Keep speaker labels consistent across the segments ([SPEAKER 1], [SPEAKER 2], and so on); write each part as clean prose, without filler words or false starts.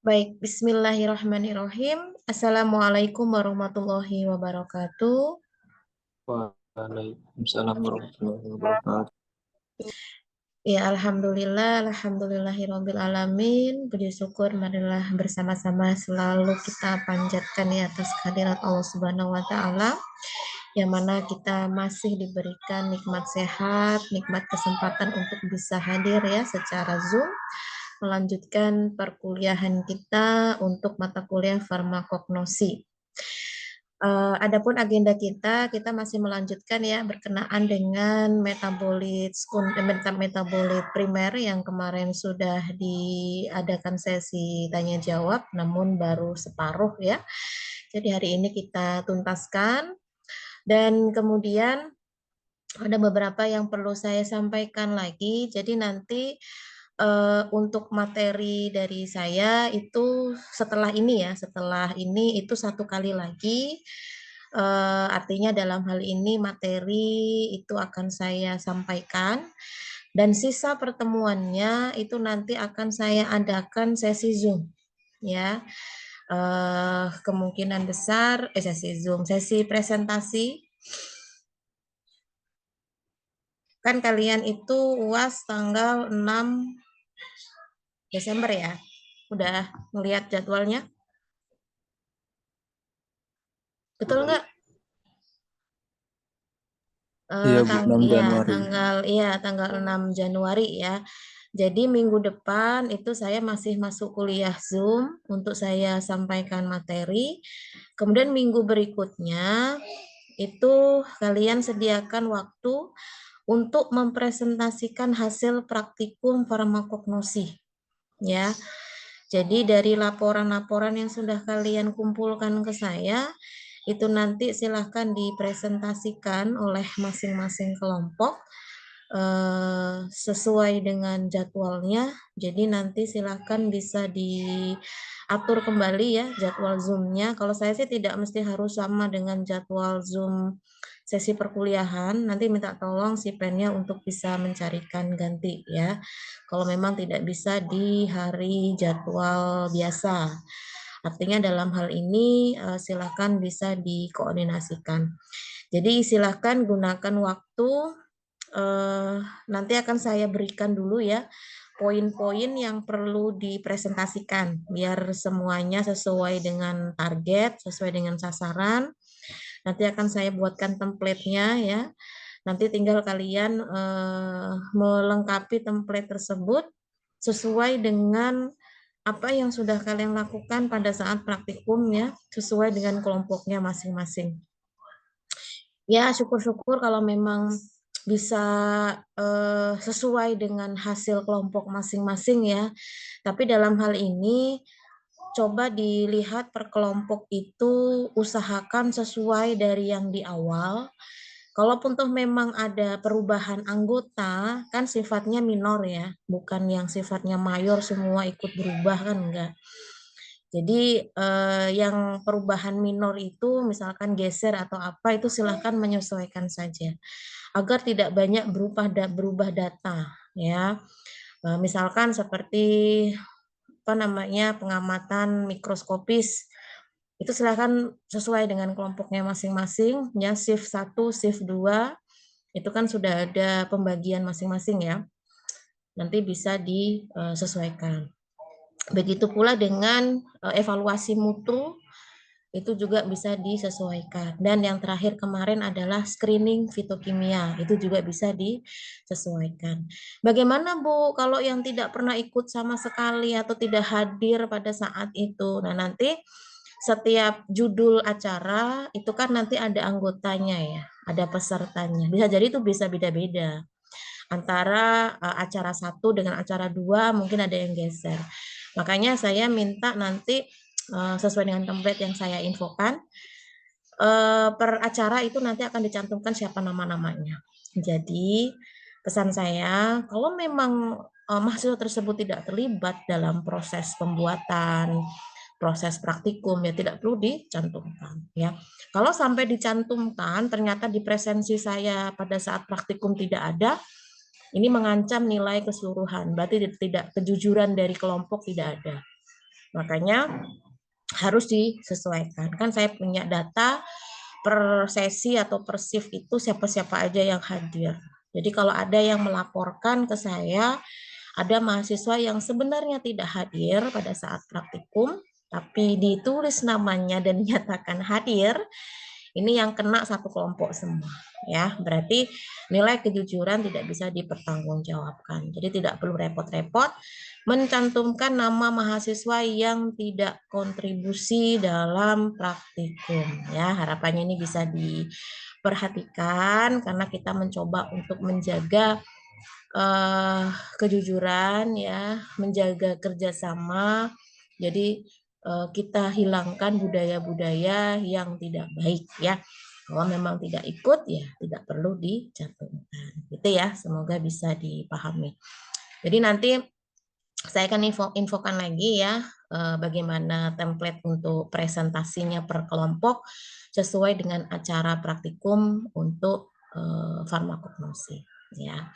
[SPEAKER 1] Baik, bismillahirrahmanirrahim. Assalamualaikum warahmatullahi wabarakatuh.
[SPEAKER 2] Waalaikumsalam warahmatullahi wabarakatuh.
[SPEAKER 1] Ya, alhamdulillahirabbil alamin. Puji syukur marilah bersama-sama selalu kita panjatkan ya atas kehadirat Allah Subhanahu wa taala yang mana kita masih diberikan nikmat sehat, nikmat kesempatan untuk bisa hadir ya secara Zoom melanjutkan perkuliahan kita untuk mata kuliah farmakognosi. Adapun agenda kita masih melanjutkan ya berkenaan dengan metabolit primer yang kemarin sudah diadakan sesi tanya jawab, namun baru separuh ya. Jadi hari ini kita tuntaskan dan kemudian ada beberapa yang perlu saya sampaikan lagi. Jadi nanti untuk materi dari saya itu setelah ini itu satu kali lagi. Artinya dalam hal ini materi itu akan saya sampaikan dan sisa pertemuannya itu nanti akan saya adakan sesi Zoom ya. Kemungkinan besar sesi Zoom, sesi presentasi. Kan kalian itu UAS tanggal 6 Desember ya. Udah ngelihat jadwalnya? Betul nggak?
[SPEAKER 2] Iya Bu, 6 Januari.
[SPEAKER 1] Tanggal 6 Januari ya. Jadi minggu depan itu saya masih masuk kuliah Zoom untuk saya sampaikan materi. Kemudian minggu berikutnya itu kalian sediakan waktu untuk mempresentasikan hasil praktikum farmakognosi ya. Jadi dari laporan-laporan yang sudah kalian kumpulkan ke saya, itu nanti silahkan dipresentasikan oleh masing-masing kelompok sesuai dengan jadwalnya. Jadi nanti silahkan bisa diatur kembali ya jadwal Zoom-nya. Kalau saya sih tidak mesti harus sama dengan jadwal Zoom sesi perkuliahan, nanti minta tolong si pennya untuk bisa mencarikan ganti ya. Kalau memang tidak bisa di hari jadwal biasa. Artinya dalam hal ini silakan bisa dikoordinasikan. Jadi silakan gunakan waktu, nanti akan saya berikan dulu ya poin-poin yang perlu dipresentasikan biar semuanya sesuai dengan target, sesuai dengan sasaran. Nanti akan saya buatkan template-nya ya. Nanti tinggal kalian melengkapi template tersebut sesuai dengan apa yang sudah kalian lakukan pada saat praktikum ya, sesuai dengan kelompoknya masing-masing. Ya, syukur-syukur kalau memang bisa sesuai dengan hasil kelompok masing-masing ya. Tapi dalam hal ini coba dilihat per kelompok itu usahakan sesuai dari yang di awal. Kalaupun toh memang ada perubahan anggota, kan sifatnya minor ya, bukan yang sifatnya mayor semua ikut berubah kan enggak. Jadi yang perubahan minor itu misalkan geser atau apa itu silahkan menyesuaikan saja agar tidak banyak berubah data ya. Misalkan seperti apa namanya pengamatan mikroskopis itu silahkan sesuai dengan kelompoknya masing-masing ya, shift 1, shift 2 itu kan sudah ada pembagian masing-masing ya. Nanti bisa disesuaikan. Begitu pula dengan evaluasi mutu itu juga bisa disesuaikan. Dan yang terakhir kemarin adalah screening fitokimia, itu juga bisa disesuaikan. Bagaimana Bu kalau yang tidak pernah ikut sama sekali atau tidak hadir pada saat itu? Nah, nanti setiap judul acara itu kan nanti ada anggotanya ya, ada pesertanya. Bisa jadi itu bisa beda-beda. Antara acara satu dengan acara dua mungkin ada yang geser. Makanya saya minta nanti sesuai dengan template yang saya infokan, per acara itu nanti akan dicantumkan siapa nama-namanya. Jadi pesan saya, kalau memang mahasiswa tersebut tidak terlibat dalam proses pembuatan, proses praktikum ya tidak perlu dicantumkan ya. Kalau sampai dicantumkan ternyata di presensi saya pada saat praktikum tidak ada, ini mengancam nilai keseluruhan, berarti tidak kejujuran dari kelompok tidak ada. Makanya harus disesuaikan. Kan saya punya data per sesi atau per shift itu siapa-siapa aja yang hadir. Jadi kalau ada yang melaporkan ke saya, ada mahasiswa yang sebenarnya tidak hadir pada saat praktikum, tapi ditulis namanya dan dinyatakan hadir, ini yang kena satu kelompok semua. Ya, berarti nilai kejujuran tidak bisa dipertanggungjawabkan. Jadi tidak perlu repot-repot mencantumkan nama mahasiswa yang tidak kontribusi dalam praktikum. Ya, harapannya ini bisa diperhatikan karena kita mencoba untuk menjaga kejujuran, ya, menjaga kerjasama. Jadi kita hilangkan budaya-budaya yang tidak baik, ya. Kalau memang tidak ikut, ya tidak perlu dicantumkan. Gitu ya, semoga bisa dipahami. Jadi nanti saya akan infokan lagi ya bagaimana template untuk presentasinya per kelompok sesuai dengan acara praktikum untuk farmakognosi, ya.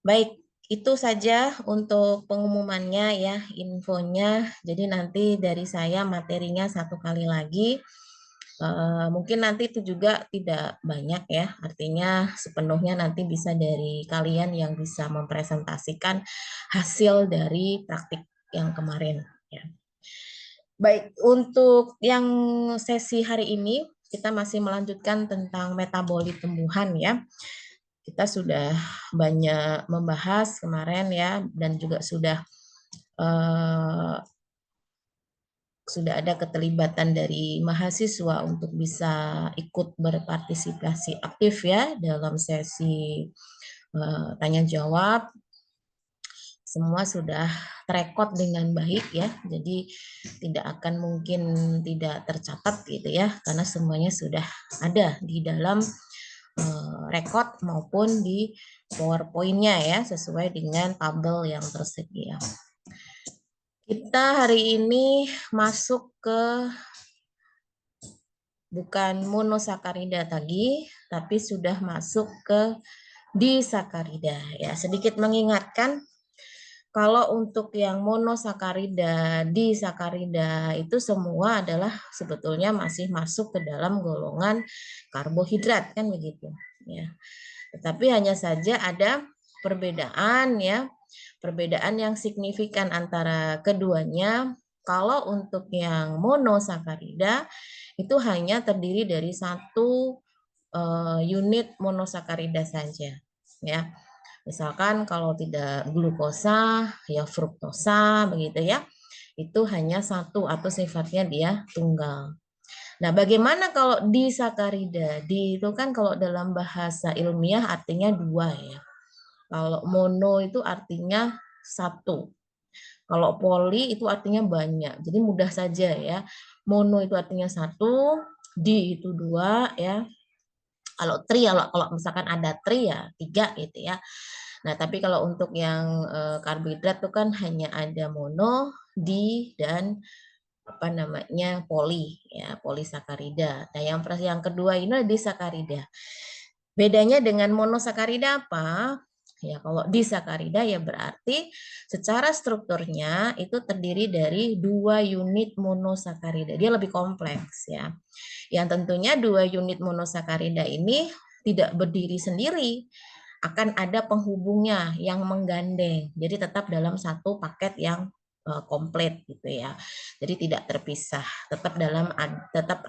[SPEAKER 1] Baik, itu saja untuk pengumumannya ya, infonya. Jadi nanti dari saya materinya satu kali lagi. Mungkin nanti itu juga tidak banyak ya, artinya sepenuhnya nanti bisa dari kalian yang bisa mempresentasikan hasil dari praktik yang kemarin. Ya. Baik, untuk yang sesi hari ini kita masih melanjutkan tentang metabolit tumbuhan ya. Kita sudah banyak membahas kemarin ya, dan juga sudah ada keterlibatan dari mahasiswa untuk bisa ikut berpartisipasi aktif ya dalam sesi tanya jawab. Semua sudah terekod dengan baik ya, jadi tidak akan mungkin tidak tercatat gitu ya, karena semuanya sudah ada di dalam rekod maupun di PowerPoint-nya ya, sesuai dengan tabel yang tersedia. Kita hari ini masuk ke bukan monosakarida lagi, tapi sudah masuk ke disakarida ya. Sedikit mengingatkan, kalau untuk yang monosakarida, disakarida itu semua adalah sebetulnya masih masuk ke dalam golongan karbohidrat kan begitu ya. Tetapi hanya saja ada perbedaan ya, perbedaan yang signifikan antara keduanya. Kalau untuk yang monosakarida itu hanya terdiri dari satu unit monosakarida saja ya. Misalkan kalau tidak glukosa ya fruktosa begitu ya. Itu hanya satu atau sifatnya dia tunggal. Nah, bagaimana kalau disakarida? Di itu kan kalau dalam bahasa ilmiah artinya dua ya. Kalau mono itu artinya satu. Kalau poli itu artinya banyak. Jadi mudah saja ya. Mono itu artinya satu, di itu dua ya. Kalau tri, kalau misalkan ada tri ya tiga gitu ya. Nah, tapi kalau untuk yang karbohidrat itu kan hanya ada mono, di, dan apa namanya poli ya, polisakarida. Nah, yang kedua ini adalah disakarida. Bedanya dengan monosakarida apa? Ya, kalau disakarida ya berarti secara strukturnya itu terdiri dari dua unit monosakarida. Dia lebih kompleks ya. Yang tentunya dua unit monosakarida ini tidak berdiri sendiri, akan ada penghubungnya yang menggandeng. Jadi tetap dalam satu paket yang komplit gitu ya. Jadi tidak terpisah, tetap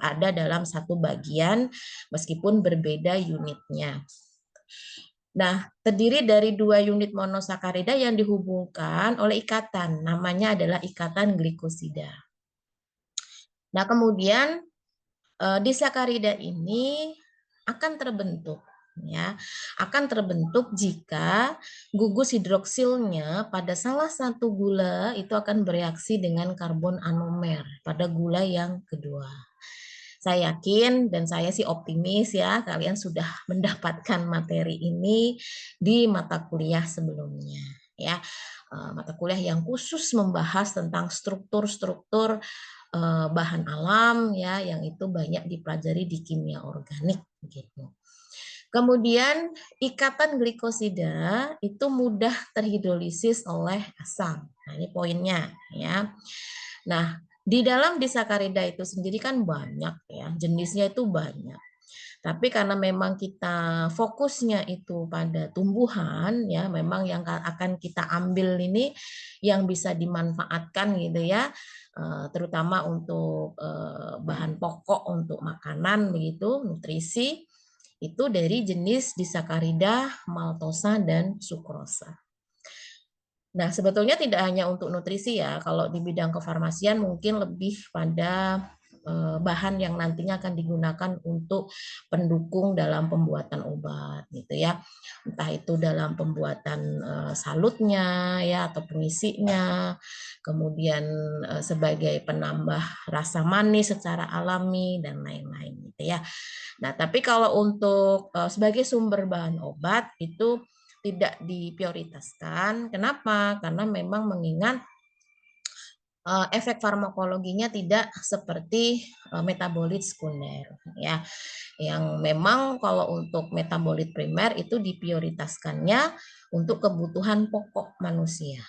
[SPEAKER 1] ada dalam satu bagian meskipun berbeda unitnya. Nah, terdiri dari dua unit monosakarida yang dihubungkan oleh ikatan, namanya adalah ikatan glikosida. Nah, kemudian disakarida ini akan terbentuk ya, akan terbentuk jika gugus hidroksilnya pada salah satu gula itu akan bereaksi dengan karbon anomer pada gula yang kedua. Saya yakin dan saya sih optimis ya, kalian sudah mendapatkan materi ini di mata kuliah sebelumnya ya. Mata kuliah yang khusus membahas tentang struktur-struktur bahan alam ya, yang itu banyak dipelajari di kimia organik gitu. Kemudian ikatan glikosida itu mudah terhidrolisis oleh asam. Nah, ini poinnya ya. Nah, di dalam disakarida itu sendiri kan banyak ya, jenisnya itu banyak. Tapi karena memang kita fokusnya itu pada tumbuhan ya, memang yang akan kita ambil ini yang bisa dimanfaatkan gitu ya, terutama untuk bahan pokok untuk makanan begitu, nutrisi itu dari jenis disakarida, maltosa dan sukrosa. Nah, sebetulnya tidak hanya untuk nutrisi ya, kalau di bidang kefarmasian mungkin lebih pada bahan yang nantinya akan digunakan untuk pendukung dalam pembuatan obat gitu ya. Entah itu dalam pembuatan salutnya ya atau pengisinya, kemudian sebagai penambah rasa manis secara alami dan lain-lain gitu ya. Nah, tapi kalau untuk sebagai sumber bahan obat itu tidak diprioritaskan. Kenapa? Karena memang mengingat efek farmakologinya tidak seperti metabolit sekunder ya. Yang memang kalau untuk metabolit primer itu diprioritaskannya untuk kebutuhan pokok manusia.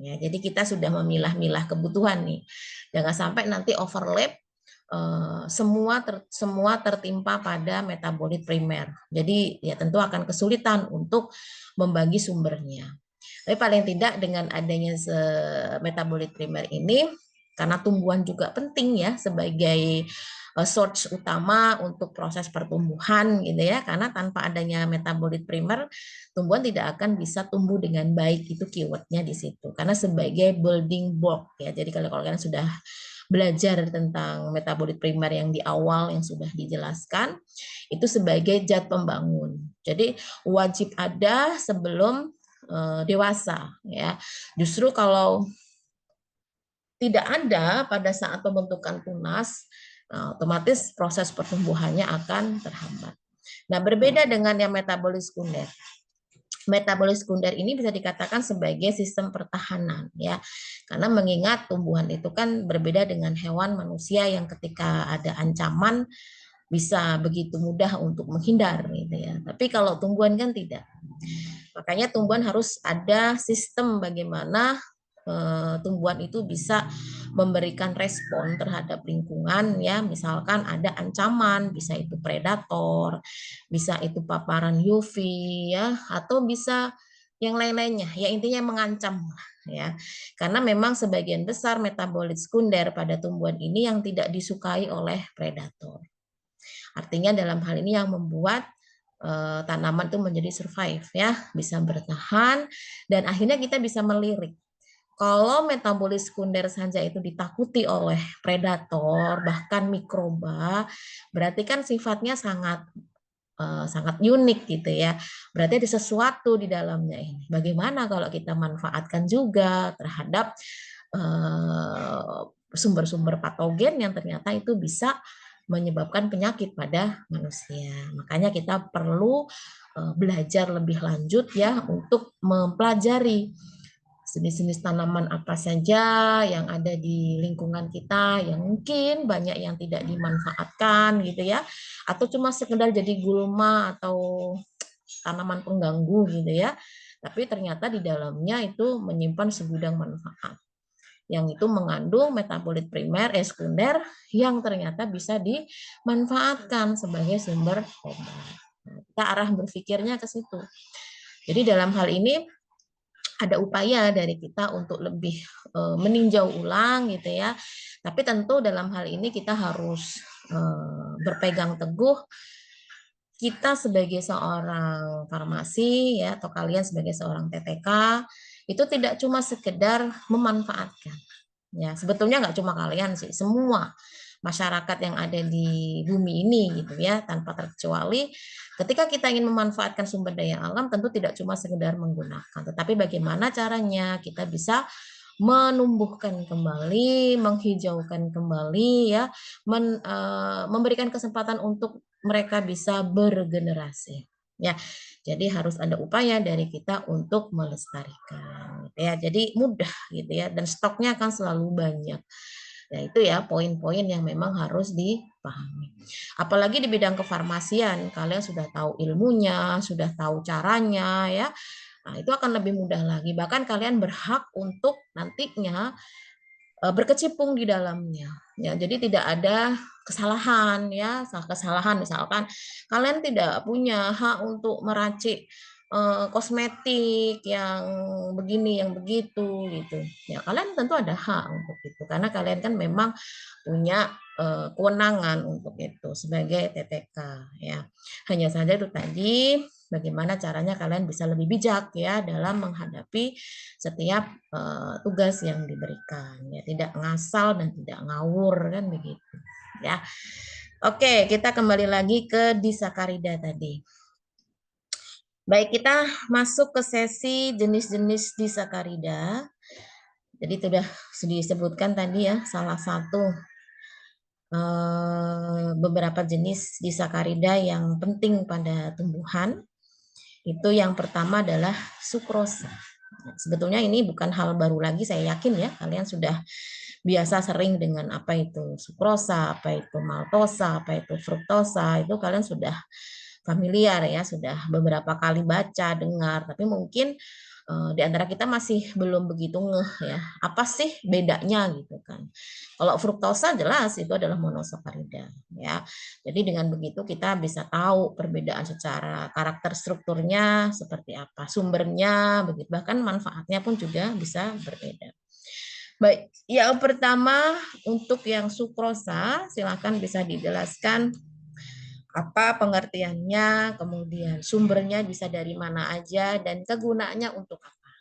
[SPEAKER 1] Ya, jadi kita sudah memilah-milah kebutuhan nih. Jangan sampai nanti overlap semua tertimpa pada metabolit primer. Jadi ya tentu akan kesulitan untuk membagi sumbernya. Tapi paling tidak dengan adanya metabolit primer ini, karena tumbuhan juga penting ya sebagai source utama untuk proses pertumbuhan gitu ya, karena tanpa adanya metabolit primer tumbuhan tidak akan bisa tumbuh dengan baik, itu keywordnya di situ, karena sebagai building block ya. Jadi kalau kalian sudah belajar tentang metabolit primer yang di awal yang sudah dijelaskan, itu sebagai zat pembangun. Jadi wajib ada sebelum dewasa ya. Justru kalau tidak ada pada saat pembentukan tunas, otomatis proses pertumbuhannya akan terhambat. Nah, berbeda dengan yang metabolis sekunder. Metabolis sekunder ini bisa dikatakan sebagai sistem pertahanan ya. Karena mengingat tumbuhan itu kan berbeda dengan hewan, manusia yang ketika ada ancaman bisa begitu mudah untuk menghindar gitu ya. Tapi kalau tumbuhan kan tidak. Makanya tumbuhan harus ada sistem bagaimana tumbuhan itu bisa memberikan respon terhadap lingkungan ya, misalkan ada ancaman, bisa itu predator, bisa itu paparan UV ya, atau bisa yang lain-lainnya ya, intinya mengancam ya, karena memang sebagian besar metabolit sekunder pada tumbuhan ini yang tidak disukai oleh predator. Artinya dalam hal ini yang membuat tanaman itu menjadi survive ya, bisa bertahan dan akhirnya kita bisa melirik. Kalau metabolis sekunder saja itu ditakuti oleh predator, bahkan mikroba, berarti kan sifatnya sangat sangat unik gitu ya. Berarti ada sesuatu di dalamnya ini. Bagaimana kalau kita manfaatkan juga terhadap sumber-sumber patogen yang ternyata itu bisa menyebabkan penyakit pada manusia. Makanya kita perlu belajar lebih lanjut ya untuk mempelajari jenis-jenis tanaman apa saja yang ada di lingkungan kita yang mungkin banyak yang tidak dimanfaatkan gitu ya, atau cuma sekedar jadi gulma atau tanaman pengganggu gitu ya, tapi ternyata di dalamnya itu menyimpan segudang manfaat yang itu mengandung metabolit primer, sekunder yang ternyata bisa dimanfaatkan sebagai sumber obat. Nah, kita arah berpikirnya ke situ. Jadi dalam hal ini ada upaya dari kita untuk lebih meninjau ulang gitu ya. Tapi tentu dalam hal ini kita harus berpegang teguh, kita sebagai seorang farmasi ya, atau kalian sebagai seorang TTK itu tidak cuma sekedar memanfaatkan. Ya, sebetulnya nggak cuma kalian sih, semua masyarakat yang ada di bumi ini gitu ya, tanpa terkecuali ketika kita ingin memanfaatkan sumber daya alam tentu tidak cuma sekedar menggunakan, tetapi bagaimana caranya kita bisa menumbuhkan kembali, menghijaukan kembali ya, memberikan kesempatan untuk mereka bisa bergenerasi. Ya, jadi harus ada upaya dari kita untuk melestarikan. Gitu ya, jadi mudah gitu ya, dan stoknya akan selalu banyak. Nah, itu ya poin-poin yang memang harus dipahami. Apalagi di bidang kefarmasian, kalian sudah tahu ilmunya, sudah tahu caranya ya. Nah, itu akan lebih mudah lagi. Bahkan kalian berhak untuk nantinya berkecimpung di dalamnya. Ya, jadi tidak ada kesalahan ya, kesalahan misalkan kalian tidak punya hak untuk meracik kosmetik yang begini yang begitu gitu. Ya, kalian tentu ada hak untuk itu karena kalian kan memang punya kewenangan untuk itu sebagai TTK ya. Hanya saja itu tadi bagaimana caranya kalian bisa lebih bijak ya dalam menghadapi setiap tugas yang diberikan ya, tidak ngasal dan tidak ngawur kan begitu ya. Oke, kita kembali lagi ke disakarida tadi. Baik, kita masuk ke sesi jenis-jenis disakarida. Jadi sudah disebutkan tadi ya salah satu beberapa jenis disakarida yang penting pada tumbuhan. Itu yang pertama adalah sukrosa. Sebetulnya ini bukan hal baru lagi, saya yakin ya kalian sudah biasa sering dengan apa itu sukrosa, apa itu maltosa, apa itu fruktosa, itu kalian sudah familiar ya, sudah beberapa kali baca, dengar, tapi mungkin di antara kita masih belum begitu ngeh ya, apa sih bedanya gitu kan. Kalau fruktosa jelas itu adalah monosakarida ya. Jadi dengan begitu kita bisa tahu perbedaan secara karakter strukturnya seperti apa, sumbernya begitu, bahkan manfaatnya pun juga bisa berbeda. Baik, yang pertama untuk yang sukrosa silakan bisa dijelaskan apa pengertiannya, kemudian sumbernya bisa dari mana aja, dan kegunaannya untuk apa.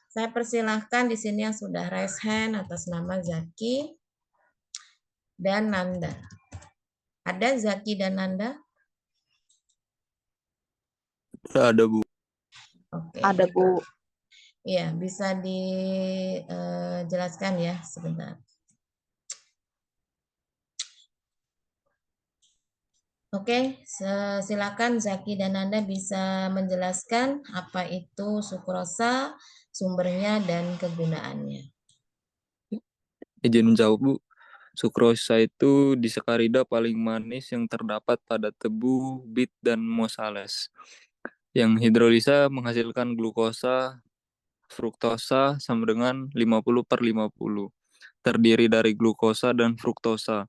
[SPEAKER 1] Saya persilahkan di sini yang sudah raise hand atas nama Zaki dan Nanda. Ada Zaki dan Nanda?
[SPEAKER 2] Ada, Bu.
[SPEAKER 1] Oke.
[SPEAKER 3] Ada, Bu.
[SPEAKER 1] Iya, bisa dijelaskan ya sebentar. Oke, silakan Zaki dan Nanda bisa menjelaskan apa itu sukrosa, sumbernya, dan kegunaannya.
[SPEAKER 2] Izin menjawab, Bu. Sukrosa itu disakarida paling manis yang terdapat pada tebu, bit, dan mosales. Yang hidrolisa menghasilkan glukosa, fruktosa sama dengan 50/50. Terdiri dari glukosa dan fruktosa,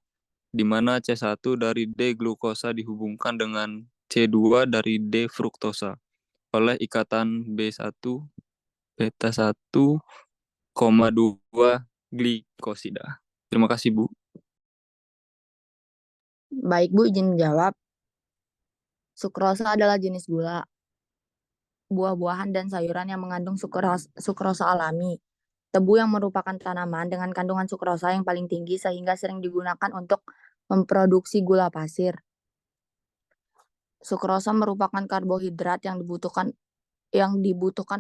[SPEAKER 2] di mana C1 dari D-glukosa dihubungkan dengan C2 dari D-fruktosa oleh ikatan B1 beta 1,2 glikosida. Terima kasih, Bu.
[SPEAKER 3] Baik, Bu, izin menjawab. Sukrosa adalah jenis gula, buah-buahan dan sayuran yang mengandung sukrosa alami. Tebu yang merupakan tanaman dengan kandungan sukrosa yang paling tinggi sehingga sering digunakan untuk memproduksi gula pasir. Sukrosa merupakan karbohidrat yang dibutuhkan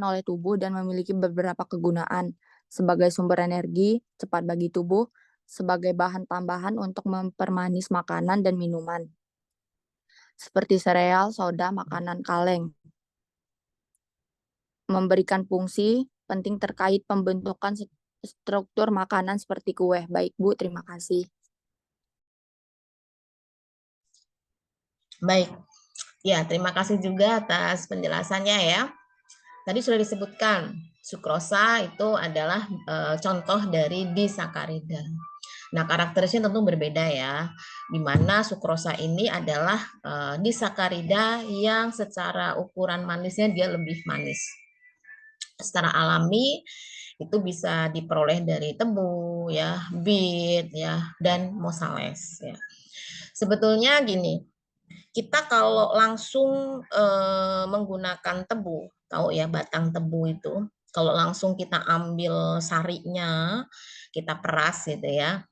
[SPEAKER 3] oleh tubuh dan memiliki beberapa kegunaan sebagai sumber energi, cepat bagi tubuh, sebagai bahan tambahan untuk mempermanis makanan dan minuman, seperti sereal, soda, makanan kaleng. Memberikan fungsi penting terkait pembentukan struktur makanan seperti kue. Baik, Bu, terima kasih.
[SPEAKER 1] Baik, ya terima kasih juga atas penjelasannya ya. Tadi sudah disebutkan, sukrosa itu adalah contoh dari disakarida. Nah, karakteristiknya tentu berbeda ya, di mana sukrosa ini adalah disakarida yang secara ukuran manisnya dia lebih manis. Secara alami itu bisa diperoleh dari tebu ya, bit ya, dan mosales ya. Sebetulnya gini, kita kalau langsung menggunakan tebu, tahu ya batang tebu itu, kalau langsung kita ambil sarinya, kita peras gitu ya.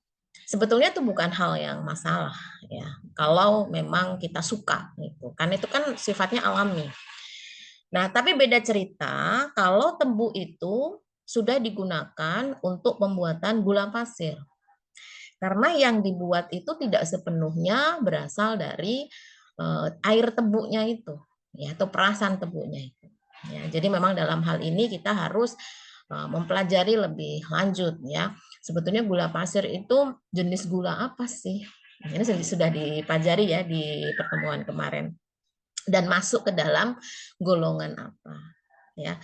[SPEAKER 1] Sebetulnya itu bukan hal yang masalah ya. Kalau memang kita suka gitu. Kan itu kan sifatnya alami. Nah, tapi beda cerita kalau tebu itu sudah digunakan untuk pembuatan gula pasir. Karena yang dibuat itu tidak sepenuhnya berasal dari air tebunya itu, ya, atau perasan tebunya itu. Ya, jadi memang dalam hal ini kita harus mempelajari lebih lanjut ya. Sebetulnya gula pasir itu jenis gula apa sih? Ini sudah dipelajari ya di pertemuan kemarin. Dan masuk ke dalam golongan apa? Ya.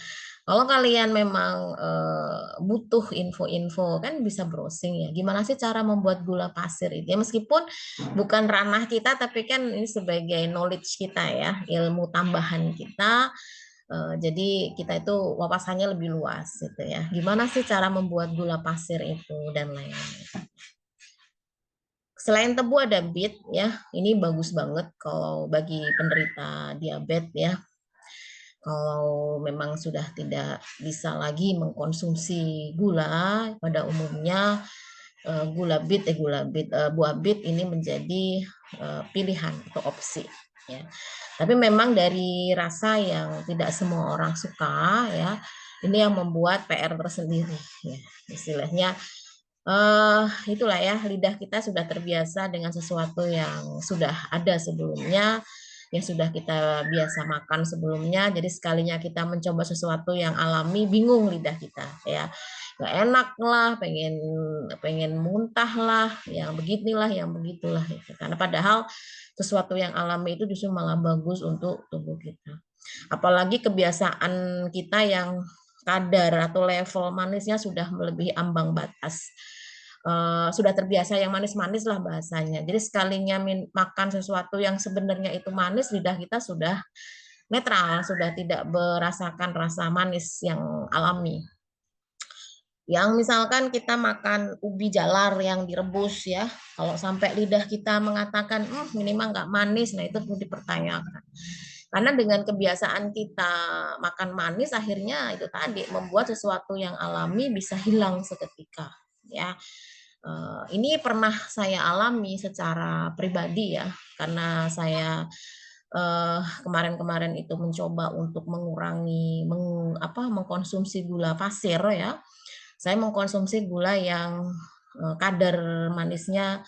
[SPEAKER 1] Kalau kalian memang butuh info-info kan bisa browsing ya. Gimana sih cara membuat gula pasir itu? Ya, meskipun bukan ranah kita, tapi kan ini sebagai knowledge kita ya, ilmu tambahan kita. Jadi kita itu wawasannya lebih luas gitu ya. Gimana sih cara membuat gula pasir itu dan lain-lain. Selain tebu ada bit ya. Ini bagus banget kalau bagi penderita diabetes ya. Kalau memang sudah tidak bisa lagi mengkonsumsi gula, pada umumnya buah bit ini menjadi pilihan atau opsi ya. Tapi memang dari rasa yang tidak semua orang suka ya, ini yang membuat PR tersendiri ya. Istilahnya itulah ya, lidah kita sudah terbiasa dengan sesuatu yang sudah ada sebelumnya, yang sudah kita biasa makan sebelumnya. Jadi sekalinya kita mencoba sesuatu yang alami, bingung lidah kita ya, nggak enak lah, pengen pengen muntah lah, yang beginilah, yang begitulah gitu. Karena padahal sesuatu yang alami itu justru malah bagus untuk tubuh kita. Apalagi kebiasaan kita yang kadar atau level manisnya sudah melebihi ambang batas. Sudah terbiasa yang manis-manis lah bahasanya. Jadi sekalinya makan sesuatu yang sebenarnya itu manis, lidah kita sudah netral, sudah tidak merasakan rasa manis yang alami. Yang misalkan kita makan ubi jalar yang direbus ya, kalau sampai lidah kita mengatakan, ini mah nggak manis, nah itu perlu dipertanyakan. Karena dengan kebiasaan kita makan manis, akhirnya itu tadi membuat sesuatu yang alami bisa hilang seketika. Ya, ini pernah saya alami secara pribadi ya, karena saya kemarin-kemarin itu mencoba untuk mengurangi mengkonsumsi gula pasir ya. Saya mengkonsumsi gula yang kadar manisnya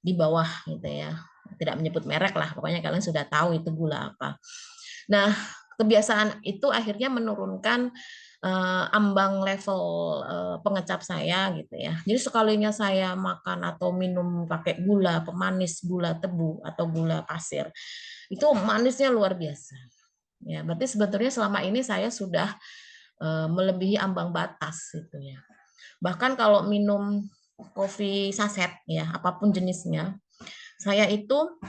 [SPEAKER 1] di bawah gitu ya. Tidak menyebut merek lah, pokoknya kalian sudah tahu itu gula apa. Nah, kebiasaan itu akhirnya menurunkan ambang level pengecap saya gitu ya. Jadi sekalinya saya makan atau minum pakai gula pemanis, gula tebu atau gula pasir, itu manisnya luar biasa. Ya, berarti sebetulnya selama ini saya sudah melebihi ambang batas gitu ya. Bahkan kalau minum kopi saset ya, apapun jenisnya, saya itu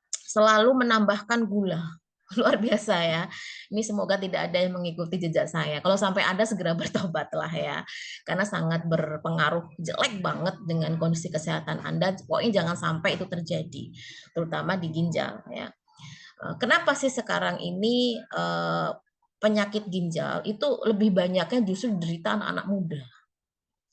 [SPEAKER 1] selalu menambahkan gula. Luar biasa ya. Ini semoga tidak ada yang mengikuti jejak saya. Kalau sampai ada segera bertobatlah ya. Karena sangat berpengaruh jelek banget dengan kondisi kesehatan Anda. Pokoknya jangan sampai itu terjadi, terutama di ginjal ya. Kenapa sih sekarang ini penyakit ginjal itu lebih banyaknya justru derita anak-anak muda?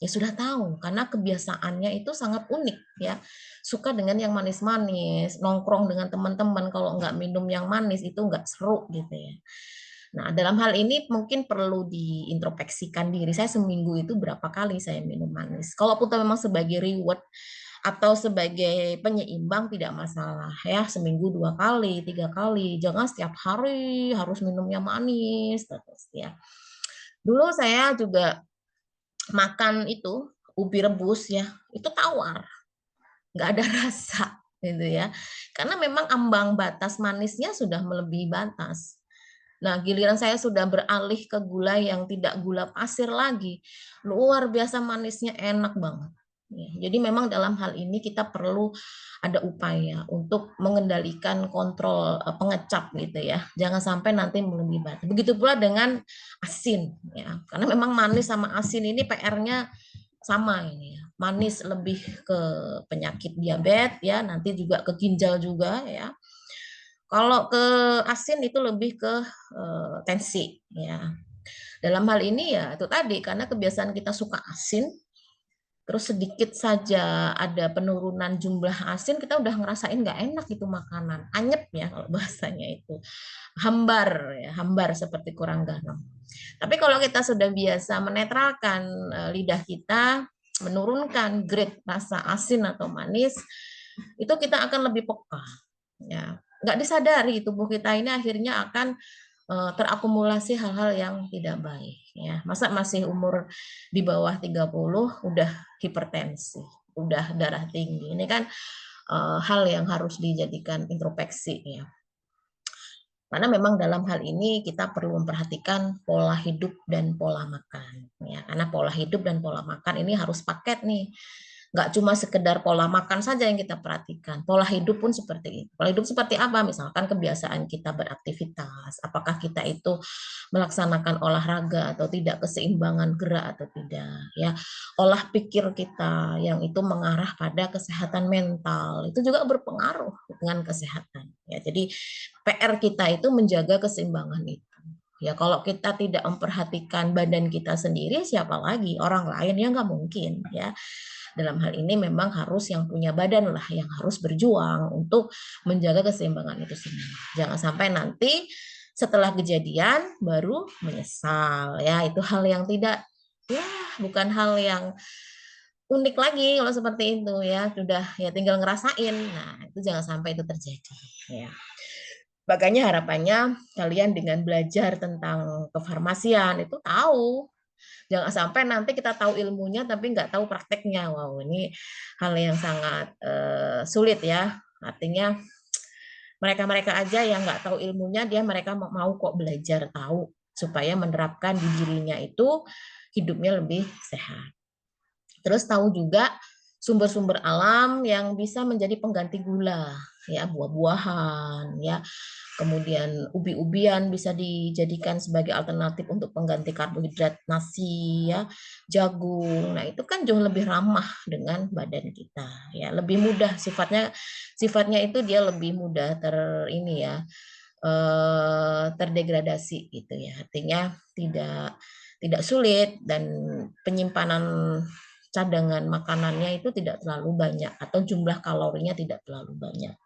[SPEAKER 1] Ya sudah tahu, karena kebiasaannya itu sangat unik ya. Suka dengan yang manis-manis, nongkrong dengan teman-teman, kalau nggak minum yang manis itu nggak seru gitu ya. Nah, dalam hal ini mungkin perlu diintrospeksikan diri. Saya seminggu itu berapa kali saya minum manis. Kalaupun memang sebagai reward atau sebagai penyeimbang tidak masalah ya, seminggu 2 kali, 3 kali. Jangan setiap hari harus minum yang manis terus ya. Dulu saya juga makan itu ubi rebus ya, itu tawar, nggak ada rasa gitu ya, karena memang ambang batas manisnya sudah melebihi batas. Nah, giliran saya sudah beralih ke gula yang tidak gula pasir lagi, luar biasa manisnya, enak banget. Ya, jadi memang dalam hal ini kita perlu ada upaya untuk mengendalikan kontrol pengecap gitu ya. Jangan sampai nanti melebihi batas. Begitu pula dengan asin ya. Karena memang manis sama asin ini PR-nya sama ini ya. Manis lebih ke penyakit diabetes ya, nanti juga ke ginjal juga ya. Kalau ke asin itu lebih ke tensi ya. Dalam hal ini ya itu tadi, karena kebiasaan kita suka asin, terus sedikit saja ada penurunan jumlah asin, kita udah ngerasain nggak enak itu makanan, anyep ya kalau bahasanya itu, hambar ya, hambar seperti kurang garam. Tapi kalau kita sudah biasa menetralkan lidah kita, menurunkan grade rasa asin atau manis, itu kita akan lebih peka ya. Nggak disadari tubuh kita ini akhirnya akan terakumulasi hal-hal yang tidak baik ya. Masa masih umur di bawah 30 udah hipertensi, udah darah tinggi. Ini kan hal yang harus dijadikan introspeksi ya. Karena memang dalam hal ini kita perlu memperhatikan pola hidup dan pola makan. Ya, karena pola hidup dan pola makan ini harus paket nih. Nggak cuma sekedar pola makan saja yang kita perhatikan, pola hidup pun seperti itu. Pola hidup seperti apa? Misalkan kebiasaan kita beraktivitas, apakah kita itu melaksanakan olahraga atau tidak, keseimbangan gerak atau tidak, ya. Olah pikir kita yang itu mengarah pada kesehatan mental, itu juga berpengaruh dengan kesehatan. Ya, jadi PR kita itu menjaga keseimbangan itu. Ya, kalau kita tidak memperhatikan badan kita sendiri, siapa lagi? Orang lain ya nggak mungkin, ya. Dalam hal ini memang harus yang punya badan lah yang harus berjuang untuk menjaga keseimbangan itu semua. Jangan sampai nanti setelah kejadian baru menyesal, ya. Itu hal yang tidak, ya, bukan hal yang unik lagi kalau seperti itu, ya. Sudah, ya, tinggal ngerasain. Nah, itu jangan sampai itu terjadi, ya. Makanya harapannya kalian dengan belajar tentang kefarmasian itu tahu. Jangan sampai nanti kita tahu ilmunya tapi nggak tahu prakteknya. Wow, ini hal yang sangat sulit, ya. Artinya mereka-mereka aja yang nggak tahu ilmunya, mereka mau kok belajar tahu supaya menerapkan di dirinya itu hidupnya lebih sehat. Terus tahu juga sumber-sumber alam yang bisa menjadi pengganti gula, ya, buah-buahan, ya. Kemudian ubi-ubian bisa dijadikan sebagai alternatif untuk pengganti karbohidrat nasi, ya, jagung. Nah, itu kan jauh lebih ramah dengan badan kita, ya, lebih mudah sifatnya itu dia lebih mudah terdegradasi gitu, ya. Artinya tidak sulit dan penyimpanan cadangan makanannya itu tidak terlalu banyak atau jumlah kalorinya tidak terlalu banyak.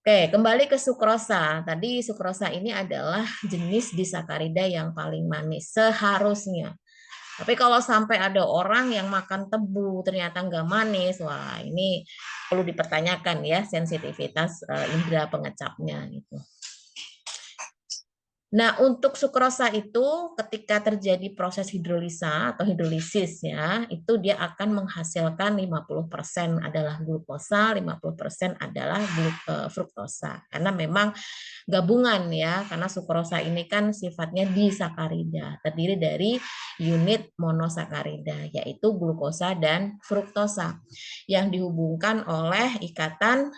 [SPEAKER 1] Oke, kembali ke sukrosa. Tadi sukrosa ini adalah jenis disakarida yang paling manis seharusnya. Tapi kalau sampai ada orang yang makan tebu ternyata nggak manis, wah ini perlu dipertanyakan, ya, sensitivitas indera pengecapnya gitu. Nah, untuk sukrosa itu ketika terjadi proses hidrolisa atau hidrolisis, ya, itu dia akan menghasilkan 50% adalah glukosa, 50% adalah fruktosa. Karena memang gabungan, ya, karena sukrosa ini kan sifatnya disakarida, terdiri dari unit monosakarida, yaitu glukosa dan fruktosa yang dihubungkan oleh ikatan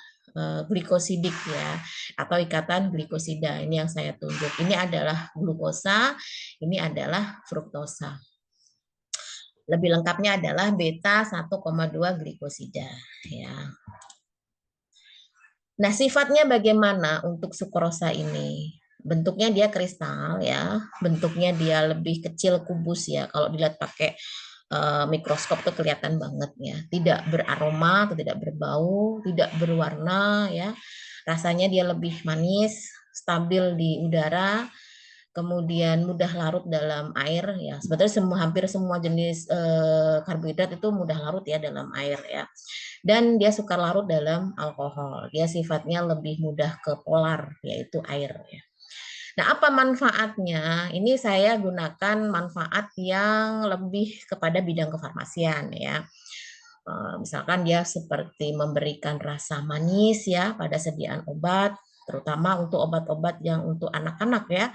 [SPEAKER 1] glikosidik, ya, atau ikatan glikosida. Ini yang saya tunjuk. Ini adalah glukosa, ini adalah fruktosa. Lebih lengkapnya adalah beta 1,2 glikosida, ya. Nah, sifatnya bagaimana untuk sukrosa ini? Bentuknya dia kristal, ya. Bentuknya dia lebih kecil kubus, ya. Kalau dilihat pakai mikroskop tuh kelihatan banget, ya. Tidak beraroma atau tidak berbau, tidak berwarna, ya. Rasanya dia lebih manis, stabil di udara, kemudian mudah larut dalam air, ya. Sebetulnya hampir semua jenis karbohidrat itu mudah larut, ya, dalam air, ya. Dan dia suka larut dalam alkohol. Dia sifatnya lebih mudah ke polar, yaitu air, ya. Nah, apa manfaatnya? Ini saya gunakan manfaat yang lebih kepada bidang kefarmasian, ya. Misalkan dia seperti memberikan rasa manis, ya, pada sediaan obat, terutama untuk obat-obat yang untuk anak-anak, ya.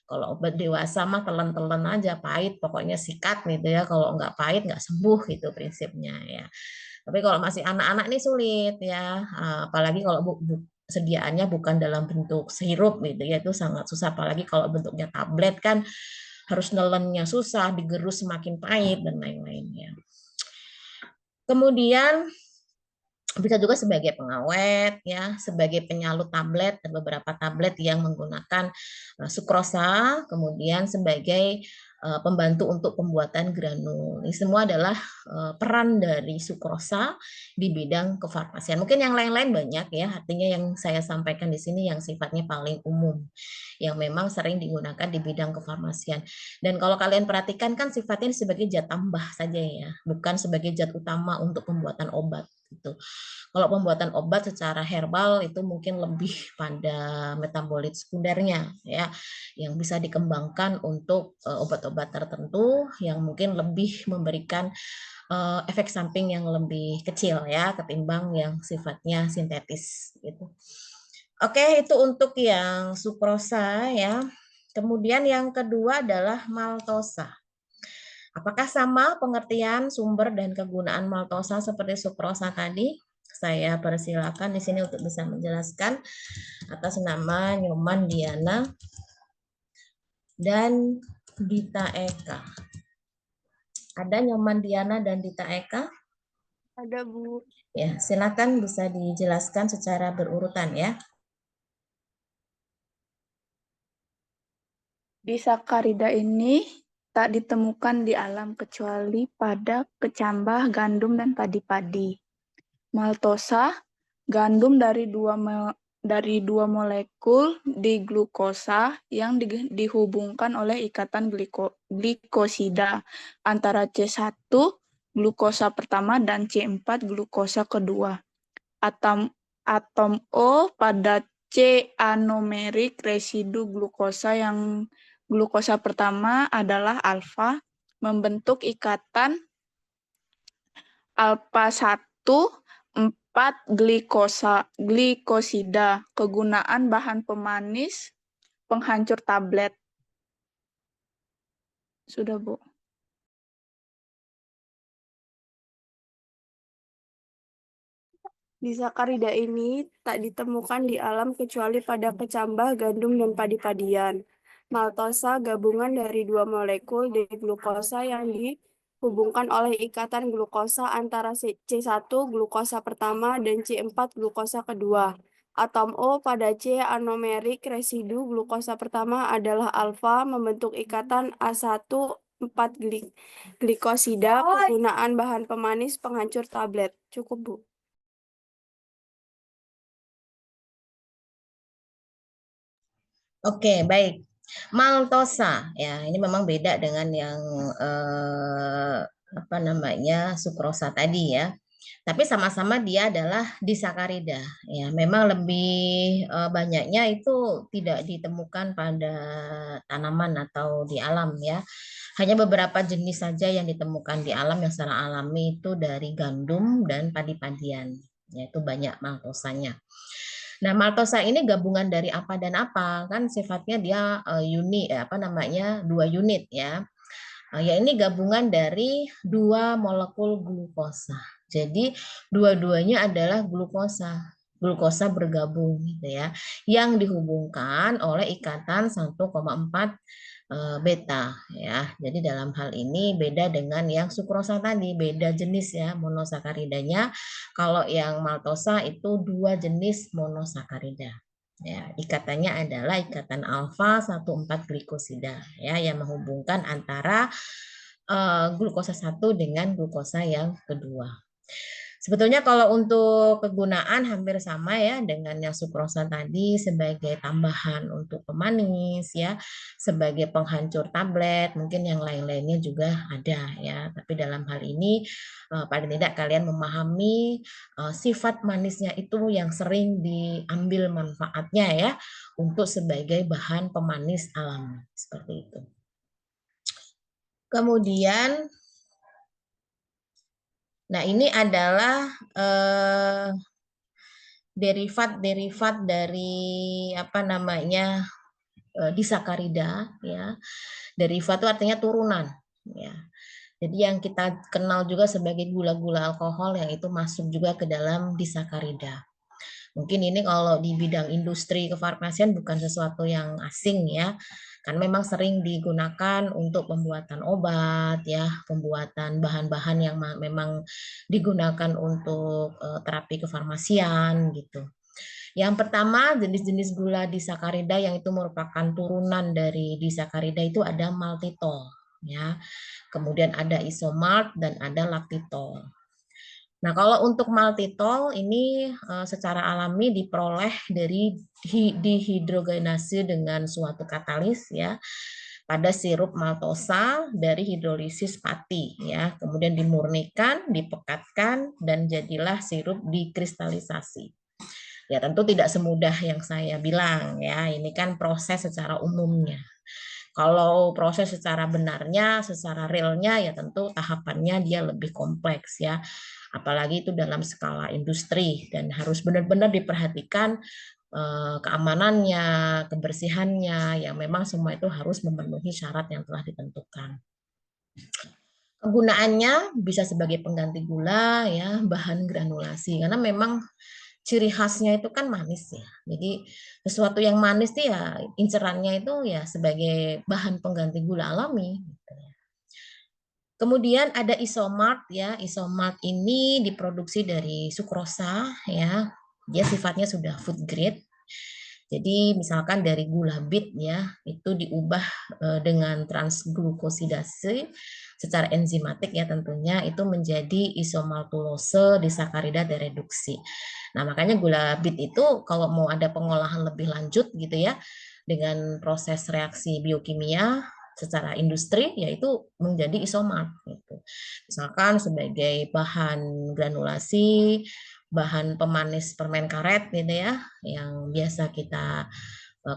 [SPEAKER 1] Kalau obat dewasa mah telan-telan aja, pahit, pokoknya sikat gitu, ya. Kalau nggak pahit nggak sembuh gitu prinsipnya, ya. Tapi kalau masih anak-anak nih sulit, ya. Apalagi kalau sediaannya bukan dalam bentuk sirup gitu, ya, itu sangat susah. Apalagi kalau bentuknya tablet kan harus nelennya susah, digerus semakin pahit dan lain-lainnya. Kemudian bisa juga sebagai pengawet, ya, sebagai penyalut tablet, dan beberapa tablet yang menggunakan sukrosa, kemudian sebagai pembantu untuk pembuatan granul. Ini semua adalah peran dari sukrosa di bidang kefarmasian. Mungkin yang lain-lain banyak, ya, artinya yang saya sampaikan di sini yang sifatnya paling umum, yang memang sering digunakan di bidang kefarmasian. Dan kalau kalian perhatikan kan sifatnya sebagai zat tambah saja, ya, bukan sebagai zat utama untuk pembuatan obat gitu. Kalau pembuatan obat secara herbal itu mungkin lebih pada metabolit sekundernya, ya, yang bisa dikembangkan untuk obat-obat tertentu yang mungkin lebih memberikan efek samping yang lebih kecil, ya, ketimbang yang sifatnya sintetis gitu. Oke, itu untuk yang sukrosa ya. Kemudian yang kedua adalah maltosa. Apakah sama pengertian sumber dan kegunaan maltosa seperti sukrosa tadi? Saya persilakan di sini untuk bisa menjelaskan atas nama Nyoman Diana dan Dita Eka. Ada Nyoman Diana dan Dita Eka?
[SPEAKER 4] Ada, Bu.
[SPEAKER 1] Ya, silakan bisa dijelaskan secara berurutan ya.
[SPEAKER 4] Disakarida ini tak ditemukan di alam kecuali pada kecambah gandum dan padi-padi. Maltosa, gandum dari dua molekul diglukosa yang dihubungkan oleh ikatan glikosida antara C1 glukosa pertama dan C4 glukosa kedua. Atom O pada C anomerik residu glukosa yang glukosa pertama adalah alfa membentuk ikatan alfa 1 4 glikosida. Kegunaan bahan pemanis penghancur tablet. Sudah, Bu. Disakarida ini tak ditemukan di alam kecuali pada kecambah gandum dan padi-padian. Maltosa gabungan dari dua molekul diglukosa yang dihubungkan oleh ikatan glukosa antara C1 glukosa pertama dan C4 glukosa kedua. Atom O pada C anomerik residu glukosa pertama adalah alfa membentuk ikatan A1 4 glikosida. Kegunaan bahan pemanis penghancur tablet. Cukup, Bu.
[SPEAKER 1] Oke, baik. Maltosa, ya ini memang beda dengan yang apa namanya sukrosa tadi ya. Tapi sama-sama dia adalah disakarida. Ya, memang lebih banyaknya itu tidak ditemukan pada tanaman atau di alam ya. Hanya beberapa jenis saja yang ditemukan di alam yang secara alami itu dari gandum dan padi-padian. Yaitu banyak maltosanya. Nah, maltosa ini gabungan dari apa dan apa? Kan sifatnya dia unit apa namanya? Dua unit ya. Ya ini gabungan dari dua molekul glukosa. Jadi dua-duanya adalah glukosa. Glukosa bergabung gitu ya. Yang dihubungkan oleh ikatan 1,4 beta ya. Jadi dalam hal ini beda dengan yang sukrosa tadi, beda jenis ya monosakaridanya. Kalau yang maltosa itu dua jenis monosakarida. Ya, ikatannya adalah ikatan alfa 1,4 glikosida ya yang menghubungkan antara glukosa 1 dengan glukosa yang kedua. Sebetulnya kalau untuk kegunaan hampir sama ya dengan yang sukrosa tadi sebagai tambahan untuk pemanis ya, sebagai penghancur tablet, mungkin yang lain-lainnya juga ada ya. Tapi dalam hal ini paling tidak kalian memahami sifat manisnya itu yang sering diambil manfaatnya ya untuk sebagai bahan pemanis alami seperti itu. Kemudian nah, ini adalah derivat-derivat dari apa namanya disakarida ya. Derivat itu artinya turunan ya. Jadi yang kita kenal juga sebagai gula-gula alkohol yang itu masuk juga ke dalam disakarida. Mungkin ini kalau di bidang industri kefarmasian bukan sesuatu yang asing ya. Kan memang sering digunakan untuk pembuatan obat ya, pembuatan bahan-bahan yang memang digunakan untuk terapi kefarmasian gitu. Yang pertama jenis-jenis gula disakarida yang itu merupakan turunan dari disakarida itu ada maltitol ya. Kemudian ada isomalt dan ada laktitol. Nah, kalau untuk maltitol ini secara alami diperoleh dari dihidrogenase dengan suatu katalis ya pada sirup maltosa dari hidrolisis pati ya. Kemudian dimurnikan, dipekatkan dan jadilah sirup dikristalisasi. Ya, tentu tidak semudah yang saya bilang ya. Ini kan proses secara umumnya. Kalau proses secara benarnya, secara realnya ya tentu tahapannya dia lebih kompleks ya. Apalagi itu dalam skala industri dan harus benar-benar diperhatikan keamanannya, kebersihannya, ya memang semua itu harus memenuhi syarat yang telah ditentukan. Kegunaannya bisa sebagai pengganti gula, ya, bahan granulasi, karena memang ciri khasnya itu kan manis ya. Jadi sesuatu yang manis itu ya incerannya itu ya sebagai bahan pengganti gula alami. Gitu ya. Kemudian ada isomalt ya. Isomalt ini diproduksi dari sukrosa ya. Dia sifatnya sudah food grade. Jadi misalkan dari gula bit ya, itu diubah dengan transglukosidase secara enzimatik ya tentunya, itu menjadi isomaltulose disakarida dereduksi. Nah, makanya gula bit itu kalau mau ada pengolahan lebih lanjut gitu ya, dengan proses reaksi biokimia secara industri, yaitu menjadi isomalt gitu. Misalkan sebagai bahan granulasi, bahan pemanis permen karet gitu ya, yang biasa kita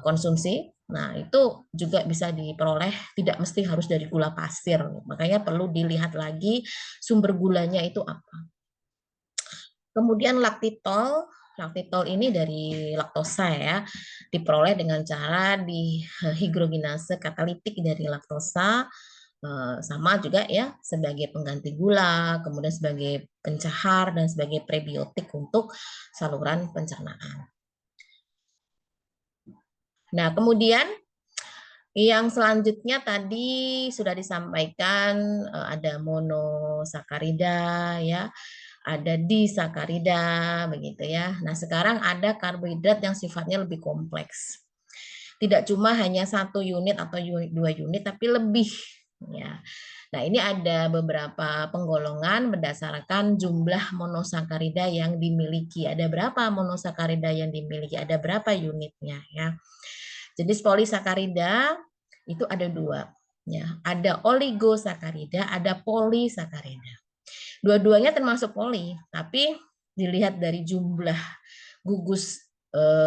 [SPEAKER 1] konsumsi. Nah, itu juga bisa diperoleh, tidak mesti harus dari gula pasir. Makanya perlu dilihat lagi sumber gulanya itu apa. Kemudian laktitol. Laktitol ini dari laktosa ya, diperoleh dengan cara dihidrogenase katalitik dari laktosa, sama juga ya sebagai pengganti gula, kemudian sebagai pencahar dan sebagai prebiotik untuk saluran pencernaan. Nah, kemudian yang selanjutnya tadi sudah disampaikan ada monosakarida ya, ada disakarida begitu ya. Nah, sekarang ada karbohidrat yang sifatnya lebih kompleks. Tidak cuma hanya 1 unit atau 2 unit tapi lebih ya. Nah, ini ada beberapa penggolongan berdasarkan jumlah monosakarida yang dimiliki. Ada berapa monosakarida yang dimiliki? Ada berapa unitnya ya. Jenis polisakarida itu ada 2 ya. Ada oligosakarida, ada polisakarida. Dua-duanya termasuk poli, tapi dilihat dari jumlah gugus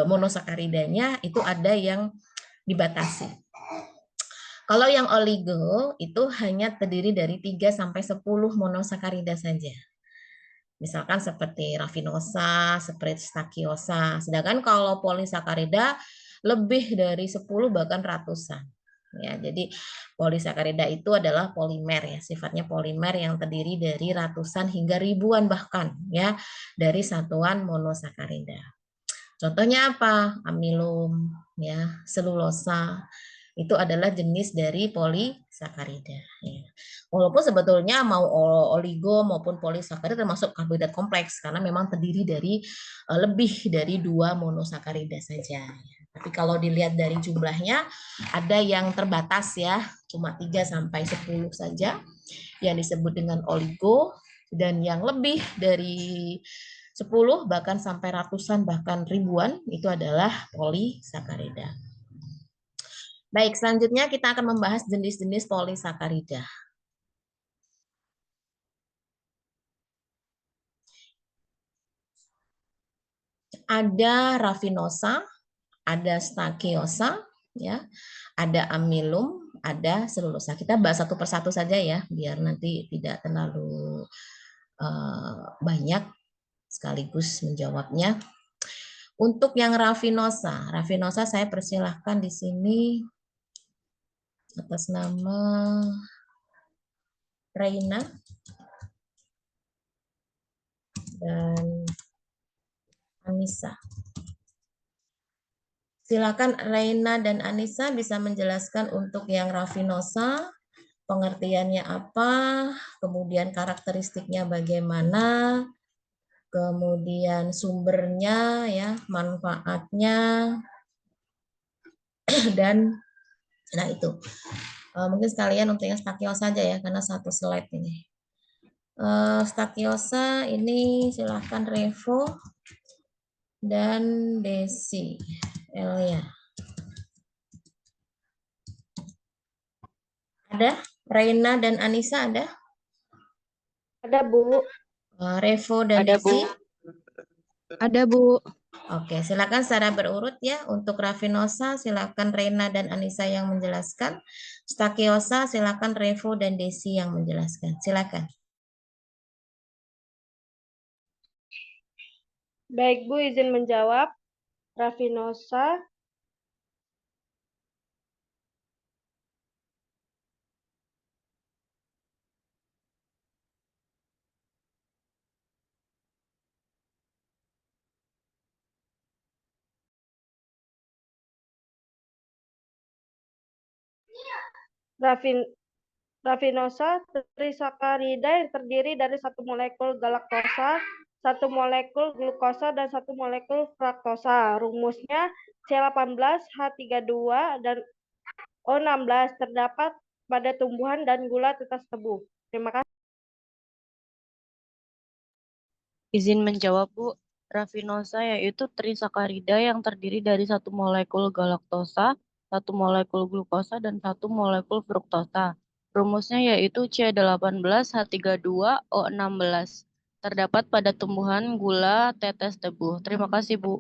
[SPEAKER 1] monosakaridanya itu ada yang dibatasi. Kalau yang oligo itu hanya terdiri dari 3 sampai 10 monosakarida saja. Misalkan seperti rafinosa, seperti stakiosa. Sedangkan kalau polisakarida lebih dari 10 bahkan ratusan. Ya, jadi polisakarida itu adalah polimer ya, sifatnya polimer yang terdiri dari ratusan hingga ribuan bahkan ya dari satuan monosakarida. Contohnya apa? Amilum ya, selulosa. Itu adalah jenis dari polisakarida ya. Walaupun sebetulnya mau oligo maupun polisakarida termasuk karbohidrat kompleks karena memang terdiri dari lebih dari 2 monosakarida saja. Tapi kalau dilihat dari jumlahnya ada yang terbatas ya, cuma 3 sampai 10 saja yang disebut dengan oligo, dan yang lebih dari 10 bahkan sampai ratusan bahkan ribuan itu adalah polisakarida. Baik, selanjutnya kita akan membahas jenis-jenis polisakarida. Ada rafinosa, ada stakiosa, ya, ada amilum, ada selulosa. Kita bahas satu persatu saja ya, biar nanti tidak terlalu banyak sekaligus menjawabnya. Untuk yang rafinosa, rafinosa saya persilahkan di sini atas nama Reina dan Anissa. Silakan Reina dan Anissa bisa menjelaskan untuk yang rafinosa, pengertiannya apa, kemudian karakteristiknya bagaimana, kemudian sumbernya ya, manfaatnya, dan nah itu. Mungkin sekalian untuk yang stakiosa saja ya, karena satu slide ini. Stakiosa ini silakan Revo dan Desi. Elia. Ada? Reina dan Anissa ada?
[SPEAKER 4] Ada, Bu.
[SPEAKER 1] Revo dan
[SPEAKER 3] Ada,
[SPEAKER 1] Desi?
[SPEAKER 3] Ada, Bu.
[SPEAKER 1] Oke, silakan secara berurut ya. Untuk rafinosa silakan Reina dan Anissa yang menjelaskan. Stakiosa silakan Revo dan Desi yang menjelaskan. Silakan.
[SPEAKER 4] Baik, Bu, izin menjawab. rafinosa, rafinosa trisakarida yang terdiri dari satu molekul galaktosa, satu molekul glukosa, dan satu molekul fruktosa. Rumusnya C18H32 dan O16 terdapat pada tumbuhan dan gula tetes tebu. Terima kasih.
[SPEAKER 5] Izin menjawab, Bu. Rafinosa yaitu trisakarida yang terdiri dari satu molekul galaktosa, satu molekul glukosa, dan satu molekul fruktosa. Rumusnya yaitu C18H32O16. Terdapat pada tumbuhan gula tetes tebu. Terima kasih, Bu.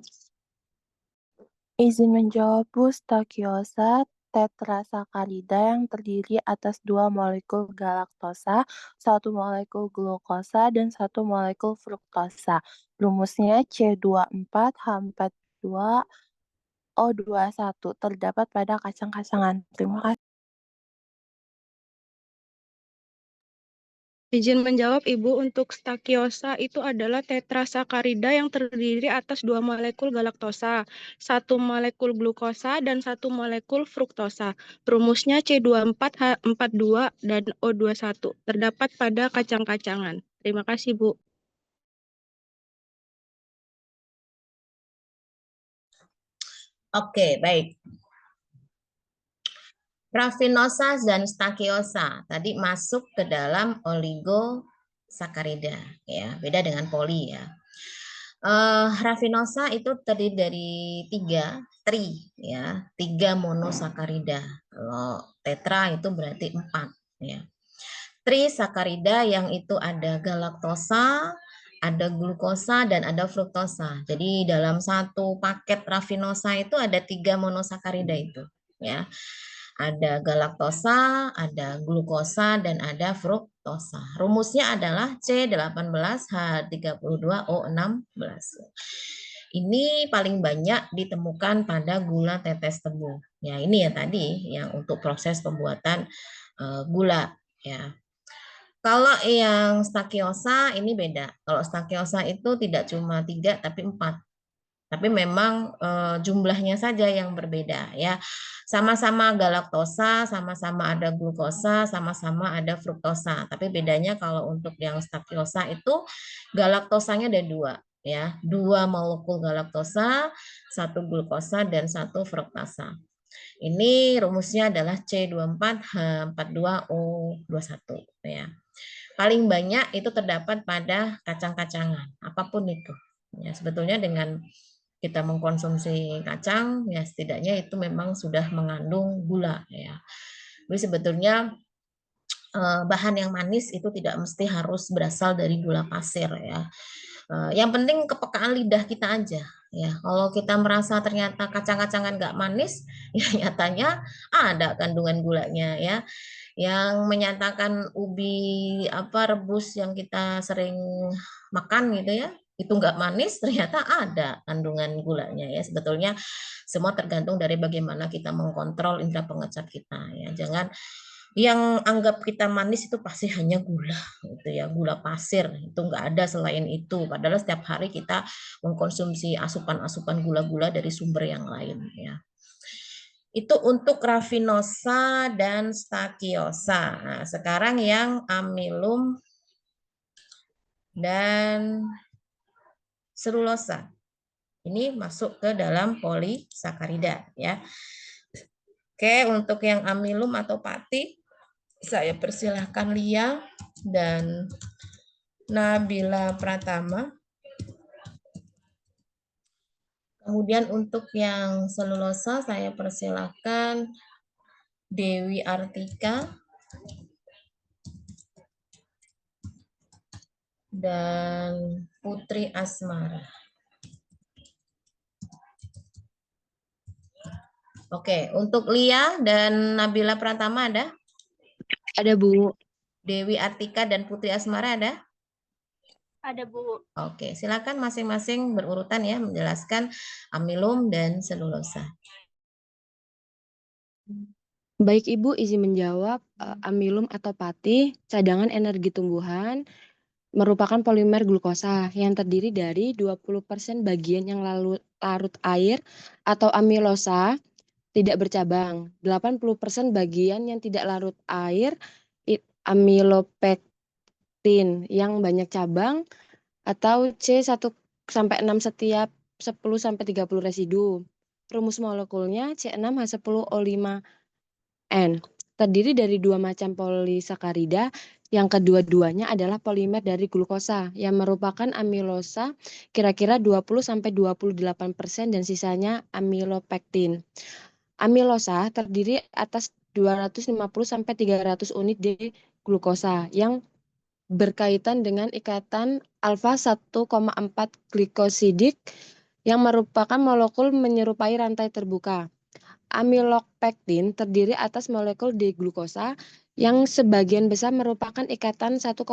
[SPEAKER 6] Izin menjawab, Bu. Stakiosa tetrasakarida yang terdiri atas 2 molekul galaktosa, 1 molekul glukosa, dan 1 molekul fruktosa. Rumusnya C24H42O21 terdapat pada kacang-kacangan. Terima kasih.
[SPEAKER 7] Izin menjawab, Ibu. Untuk stakiosa itu adalah tetrasakarida yang terdiri atas 2 molekul galaktosa, 1 molekul glukosa, dan 1 molekul fruktosa. Rumusnya C24H42 dan O21. Terdapat pada kacang-kacangan. Terima kasih, Bu.
[SPEAKER 1] Oke, baik. Rafinosa dan stakiosa tadi masuk ke dalam oligosakarida, ya, beda dengan poli ya. Rafinosa itu terdiri dari 3 monosakarida. Kalau tetra itu berarti 4 ya. Trisakarida yang itu ada galaktosa, ada glukosa, dan ada fruktosa. Jadi dalam satu paket rafinosa itu ada 3 monosakarida itu ya. Ada galaktosa, ada glukosa, dan ada fruktosa. Rumusnya adalah C18H32O16. Ini paling banyak ditemukan pada gula tetes tebu. Ya, ini ya tadi yang untuk proses pembuatan gula ya. Kalau yang stakiosa ini beda. Kalau stakiosa itu tidak cuma 3 tapi 4. Tapi memang jumlahnya saja yang berbeda ya. Sama-sama galaktosa, sama-sama ada glukosa, sama-sama ada fruktosa. Tapi bedanya kalau untuk yang stakiosa itu galaktosanya ada 2 ya. 2 molekul galaktosa, 1 glukosa, dan 1 fruktosa. Ini rumusnya adalah C24H42O21 ya. Paling banyak itu terdapat pada kacang-kacangan, apapun itu. Ya, sebetulnya dengan kita mengkonsumsi kacang, ya setidaknya itu memang sudah mengandung gula ya. Jadi sebetulnya bahan yang manis itu tidak mesti harus berasal dari gula pasir ya. Yang penting kepekaan lidah kita aja ya. Kalau kita merasa ternyata kacang-kacangan nggak manis, ya nyatanya ada kandungan gulanya ya. Yang menyatakan ubi rebus yang kita sering makan gitu ya, itu nggak manis, ternyata ada kandungan gulanya ya. Sebetulnya semua tergantung dari bagaimana kita mengkontrol indera pengecap kita ya. Jangan yang anggap kita manis itu pasti hanya gula gitu ya, gula pasir, itu nggak ada selain itu. Padahal setiap hari kita mengkonsumsi asupan-asupan gula-gula dari sumber yang lain ya. Itu untuk rafinosa dan stakiosa. Nah, sekarang yang amilum dan selulosa. Ini masuk ke dalam polisakarida ya. Oke, untuk yang amilum atau pati, saya persilahkan Lia dan Nabila Pratama. Kemudian untuk yang selulosa, saya persilahkan Dewi Artika dan Putri Asmara. Oke, untuk Lia dan Nabila Pratama ada?
[SPEAKER 5] Ada, Bu.
[SPEAKER 1] Dewi Artika dan Putri Asmara ada?
[SPEAKER 8] Ada, Bu.
[SPEAKER 1] Oke, silakan masing-masing berurutan ya menjelaskan amilum dan selulosa.
[SPEAKER 9] Baik Ibu, izin menjawab. Amilum atau pati, cadangan energi tumbuhan, merupakan polimer glukosa yang terdiri dari 20% bagian yang larut air atau amilosa tidak bercabang, 80% bagian yang tidak larut air, amilopektin yang banyak cabang, atau C1 sampai 6 setiap 10 sampai 30 residu. Rumus molekulnya C6H10O5N. Terdiri dari dua macam polisakarida yang kedua-duanya adalah polimer dari glukosa yang merupakan amilosa kira-kira 20 sampai 28% dan sisanya amilopektin. Amilosa terdiri atas 250 sampai 300 unit di glukosa yang berkaitan dengan ikatan alfa 1,4 glikosidik yang merupakan molekul menyerupai rantai terbuka. Amilopektin terdiri atas molekul diglukosa yang sebagian besar merupakan ikatan 1,4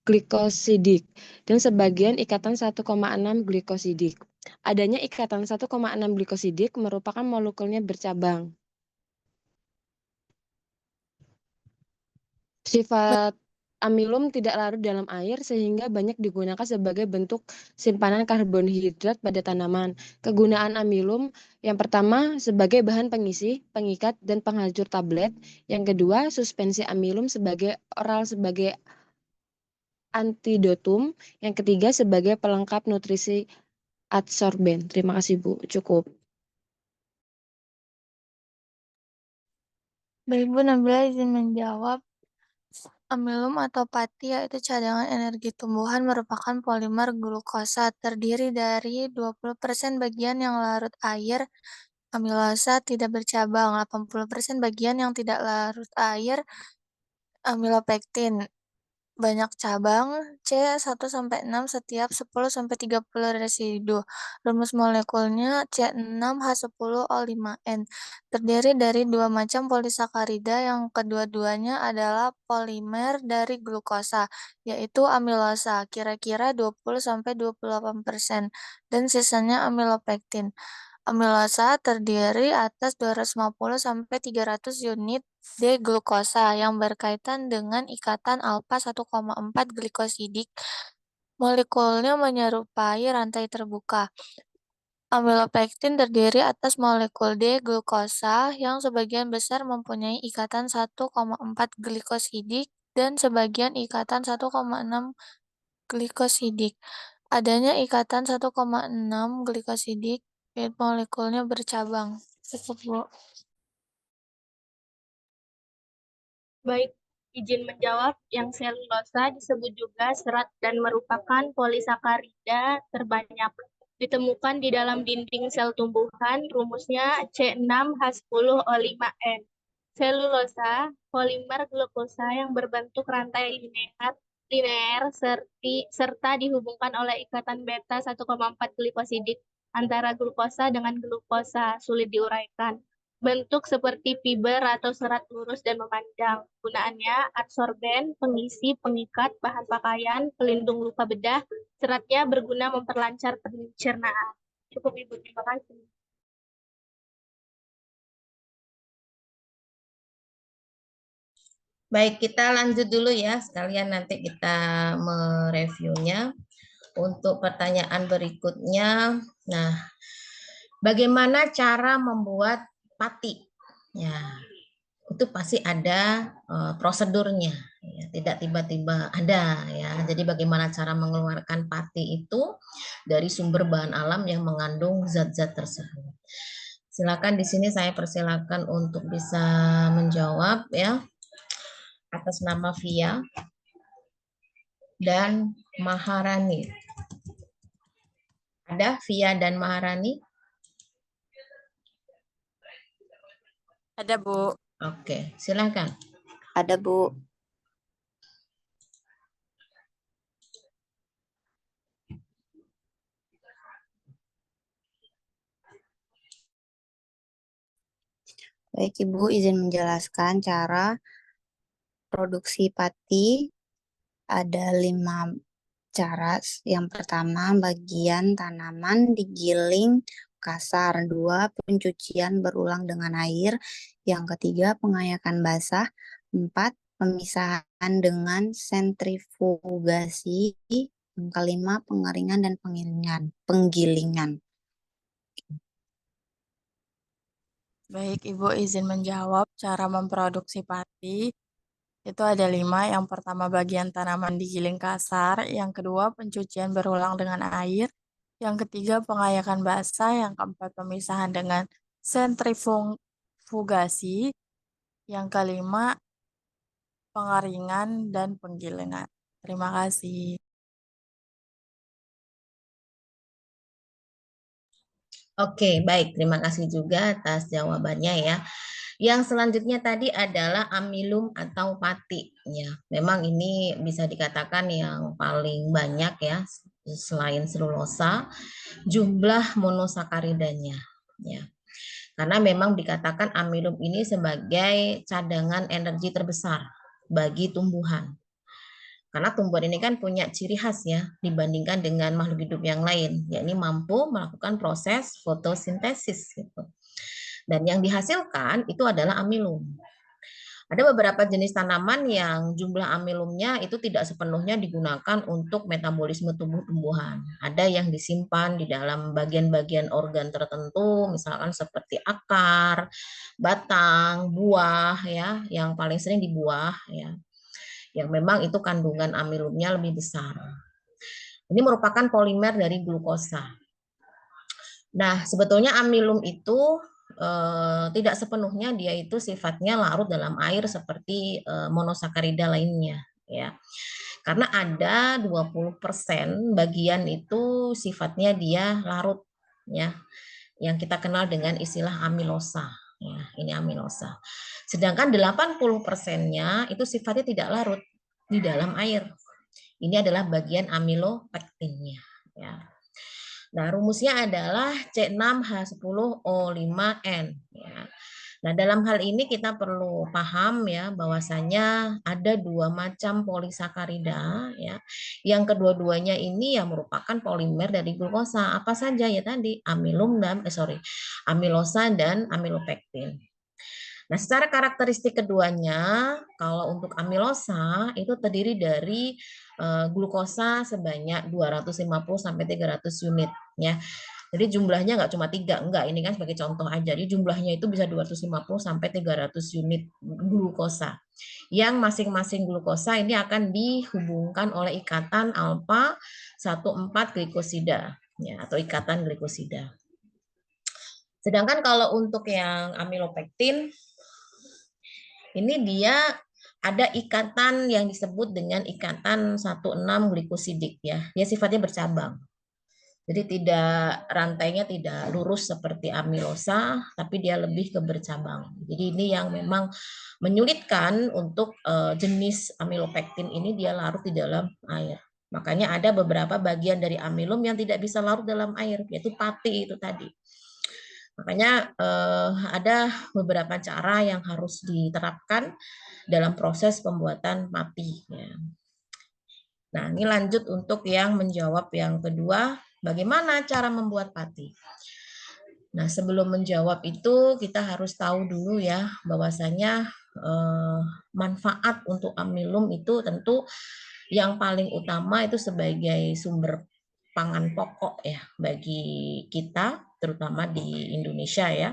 [SPEAKER 9] glikosidik dan sebagian ikatan 1,6 glikosidik. Adanya ikatan 1,6 glikosidik merupakan molekulnya bercabang. Sifat amilum tidak larut dalam air sehingga banyak digunakan sebagai bentuk simpanan karbohidrat pada tanaman. Kegunaan amilum yang pertama sebagai bahan pengisi, pengikat, dan penghancur tablet. Yang kedua, suspensi amilum sebagai oral sebagai antidotum. Yang ketiga, sebagai pelengkap nutrisi adsorben. Terima kasih Bu, cukup.
[SPEAKER 10] Baik Bu Nabila izin menjawab. Amilum atau pati yaitu cadangan energi tumbuhan merupakan polimer glukosa terdiri dari 20% bagian yang larut air, amilosa tidak bercabang, 80% bagian yang tidak larut air, amilopektin banyak cabang, C1-6 setiap 10-30 residu. Rumus molekulnya C6H10O5N. Terdiri dari dua macam polisakarida yang kedua-duanya adalah polimer dari glukosa, yaitu amilosa, kira-kira 20-28%, dan sisanya amilopektin. Amilosa terdiri atas 250-300 unit D-glukosa yang berkaitan dengan ikatan alfa 1,4 glikosidik. Molekulnya menyerupai rantai terbuka. Amilopektin terdiri atas molekul D-glukosa yang sebagian besar mempunyai ikatan 1,4 glikosidik dan sebagian ikatan 1,6 glikosidik. Adanya ikatan 1,6 glikosidik, molekulnya bercabang. Cukup, Bu.
[SPEAKER 8] Baik, izin menjawab. Yang selulosa disebut juga serat dan merupakan polisakarida terbanyak ditemukan di dalam dinding sel tumbuhan. Rumusnya C6H10O5N. Selulosa, polimer glukosa yang berbentuk rantai linear serta dihubungkan oleh ikatan beta 1,4 glikosidik antara glukosa dengan glukosa, sulit diuraikan. Bentuk seperti fiber atau serat lurus dan memanjang. Gunaannya adsorben, pengisi, pengikat, bahan pakaian, pelindung luka bedah. Seratnya berguna memperlancar pencernaan. Cukup Ibu, terima kasih.
[SPEAKER 1] Baik, kita lanjut dulu ya, sekalian nanti kita mereviewnya. Untuk pertanyaan berikutnya, nah, bagaimana cara membuat pati? Ya, itu pasti ada prosedurnya, ya, tidak tiba-tiba ada ya. Jadi bagaimana cara mengeluarkan pati itu dari sumber bahan alam yang mengandung zat-zat tersebut. Silakan di sini saya persilakan untuk bisa menjawab ya atas nama Via dan Maharani. Ada Via dan Maharani?
[SPEAKER 3] Ada, Bu.
[SPEAKER 1] Oke, silakan.
[SPEAKER 3] Ada, Bu. Baik, Ibu izin menjelaskan cara produksi pati. Ada 5
[SPEAKER 11] cara. Yang pertama, bagian tanaman digiling kasar. 2, pencucian berulang dengan air. Yang ketiga, pengayakan basah. 4, pemisahan dengan sentrifugasi. Yang kelima, pengeringan dan penggilingan.
[SPEAKER 10] Baik, Ibu izin menjawab cara memproduksi pati. Itu ada 5. Yang pertama bagian tanaman digiling kasar. Yang kedua pencucian berulang dengan air. Yang ketiga pengayakan basah. Yang keempat pemisahan dengan sentrifugasi. Yang kelima pengeringan dan penggilingan. Terima kasih.
[SPEAKER 1] Oke, baik. Terima kasih juga atas jawabannya ya. Yang selanjutnya tadi adalah amilum atau pati. Ya, memang ini bisa dikatakan yang paling banyak ya, selain selulosa, jumlah monosakaridanya. Ya, karena memang dikatakan amilum ini sebagai cadangan energi terbesar bagi tumbuhan. Karena tumbuhan ini kan punya ciri khas ya dibandingkan dengan makhluk hidup yang lain, yakni mampu melakukan proses fotosintesis gitu. Dan yang dihasilkan itu adalah amilum. Ada beberapa jenis tanaman yang jumlah amilumnya itu tidak sepenuhnya digunakan untuk metabolisme tumbuh-tumbuhan. Ada yang disimpan di dalam bagian-bagian organ tertentu, misalkan seperti akar, batang, buah ya, yang paling sering di buah ya. Yang memang itu kandungan amilumnya lebih besar. Ini merupakan polimer dari glukosa. Nah, sebetulnya amilum itu tidak sepenuhnya dia itu sifatnya larut dalam air seperti monosakarida lainnya ya. Karena ada 20% bagian itu sifatnya dia larut ya. Yang kita kenal dengan istilah amilosa ya, ini amilosa. Sedangkan 80%-nya itu sifatnya tidak larut di dalam air. Ini adalah bagian amilopektinnya ya. Nah, rumusnya adalah C6H10O5N. Ya. Nah, dalam hal ini kita perlu paham ya bahwasanya ada 2 macam polisakarida ya. Yang kedua-duanya ini ya merupakan polimer dari glukosa. Apa saja ya tadi? Amilosa dan amilopektin. Nah, secara karakteristik keduanya, kalau untuk amilosa itu terdiri dari glukosa sebanyak 250 sampai 300 unit ya. Jadi jumlahnya nggak cuma 3, enggak, ini kan sebagai contoh aja. Jadi jumlahnya itu bisa 250 sampai 300 unit glukosa. Yang masing-masing glukosa ini akan dihubungkan oleh ikatan alfa 14 glikosida ya, atau ikatan glikosida. Sedangkan kalau untuk yang amilopektin ini dia ada ikatan yang disebut dengan ikatan 16 glikosidik ya. Dia sifatnya bercabang. Jadi rantainya tidak lurus seperti amilosa, tapi dia lebih ke bercabang. Jadi ini yang memang menyulitkan untuk jenis amilopektin ini dia larut di dalam air. Makanya ada beberapa bagian dari amilum yang tidak bisa larut dalam air, yaitu pati itu tadi. Makanya ada beberapa cara yang harus diterapkan dalam proses pembuatan pati. Ya. Nah, ini lanjut untuk yang menjawab yang kedua, bagaimana cara membuat pati. Nah, sebelum menjawab itu kita harus tahu dulu ya bahwasanya manfaat untuk amilum itu tentu yang paling utama itu sebagai sumber pangan pokok ya bagi kita terutama di Indonesia ya.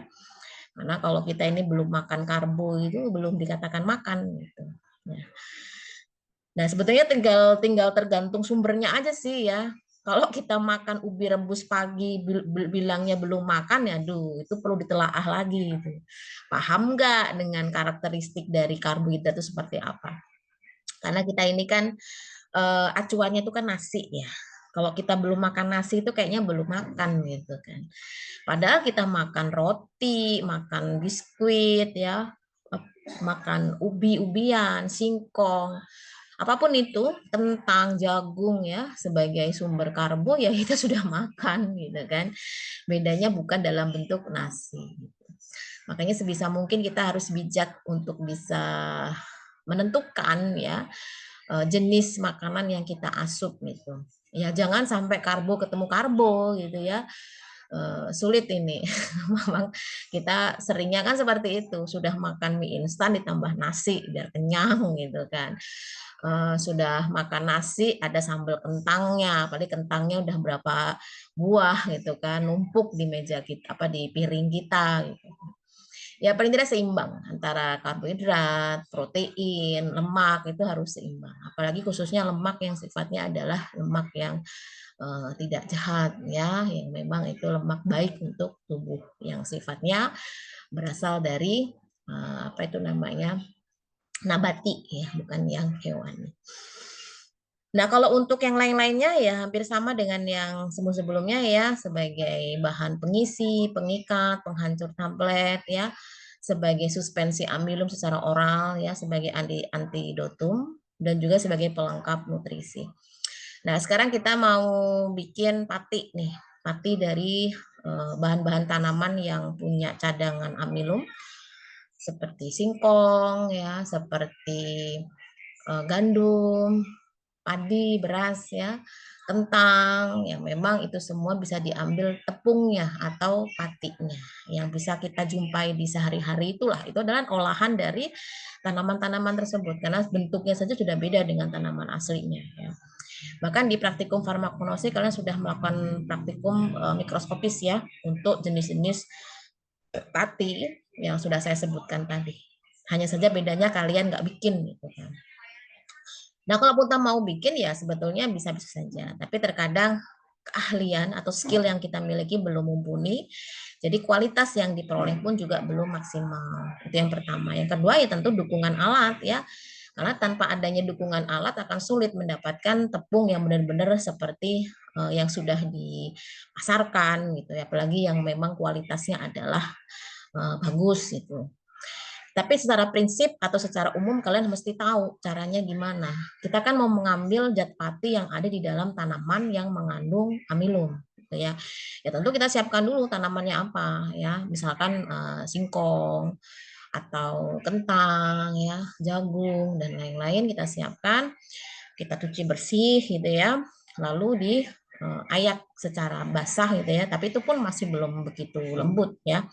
[SPEAKER 1] Karena kalau kita ini belum makan karbo itu belum dikatakan makan gitu. Nah, sebetulnya tinggal tergantung sumbernya aja sih ya. Kalau kita makan ubi rebus pagi bilangnya belum makan ya, itu perlu ditelaah lagi gitu. Paham nggak dengan karakteristik dari karbohidrat itu seperti apa? Karena kita ini kan acuannya itu kan nasi ya. Kalau kita belum makan nasi itu kayaknya belum makan gitu kan. Padahal kita makan roti, makan biskuit ya, makan ubi-ubian, singkong, apapun itu, kentang, jagung ya sebagai sumber karbo ya kita sudah makan gitu kan. Bedanya bukan dalam bentuk nasi. Makanya sebisa mungkin kita harus bijak untuk bisa menentukan ya jenis makanan yang kita asup gitu. Ya jangan sampai karbo ketemu karbo gitu ya. Sulit ini. Memang kita seringnya kan seperti itu, sudah makan mie instan ditambah nasi biar kenyang gitu kan. Sudah makan nasi ada sambal kentangnya, apalagi kentangnya udah berapa buah gitu kan, numpuk di meja kita apa di piring kita gitu. Ya paling tidak seimbang antara karbohidrat, protein, lemak itu harus seimbang. Apalagi khususnya lemak yang sifatnya adalah lemak yang tidak jahat ya, yang memang itu lemak baik untuk tubuh yang sifatnya berasal dari apa itu namanya nabati ya, bukan yang hewani. Nah, kalau untuk yang lain-lainnya ya hampir sama dengan yang sebelum-sebelumnya ya, sebagai bahan pengisi, pengikat, penghancur tablet ya, sebagai suspensi amilum secara oral ya, sebagai antidotum dan juga sebagai pelengkap nutrisi. Nah, sekarang kita mau bikin pati nih, pati dari bahan-bahan tanaman yang punya cadangan amilum seperti singkong ya, seperti gandum, padi, beras ya, kentang, yang memang itu semua bisa diambil tepungnya atau patinya yang bisa kita jumpai di sehari-hari itu adalah olahan dari tanaman-tanaman tersebut karena bentuknya saja sudah beda dengan tanaman aslinya ya. Bahkan di praktikum farmakognosi kalian sudah melakukan praktikum mikroskopis ya untuk jenis-jenis pati yang sudah saya sebutkan tadi. Hanya saja bedanya kalian nggak bikin gitu kan. Nah, kalau kita mau bikin ya sebetulnya bisa-bisa saja, tapi terkadang keahlian atau skill yang kita miliki belum mumpuni, jadi kualitas yang diperoleh pun juga belum maksimal. Itu yang pertama. Yang kedua ya tentu dukungan alat ya, karena tanpa adanya dukungan alat akan sulit mendapatkan tepung yang benar-benar seperti yang sudah dipasarkan gitu ya, apalagi yang memang kualitasnya adalah bagus gitu. Tapi secara prinsip atau secara umum kalian mesti tahu caranya gimana. Kita kan mau mengambil zat pati yang ada di dalam tanaman yang mengandung amilum, gitu ya. Ya tentu kita siapkan dulu tanamannya apa ya. Misalkan singkong atau kentang ya, jagung dan lain-lain kita siapkan. Kita cuci bersih gitu ya. Lalu di ayak secara basah gitu ya. Tapi itu pun masih belum begitu lembut ya.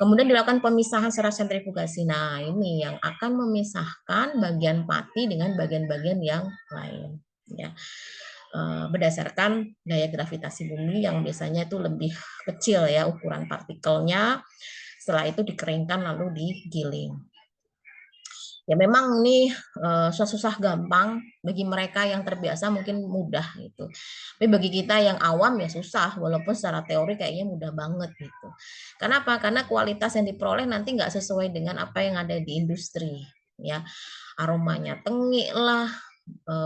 [SPEAKER 1] Kemudian dilakukan pemisahan secara sentrifugasi. Nah, ini yang akan memisahkan bagian pati dengan bagian-bagian yang lain. Ya. Berdasarkan daya gravitasi bumi yang biasanya itu lebih kecil ya ukuran partikelnya. Setelah itu dikeringkan lalu digiling. Ya memang ini susah gampang, bagi mereka yang terbiasa mungkin mudah gitu. Tapi bagi kita yang awam ya susah, walaupun secara teori kayaknya mudah banget gitu. Kenapa? Karena kualitas yang diperoleh nanti nggak sesuai dengan apa yang ada di industri. Ya, aromanya tengik lah,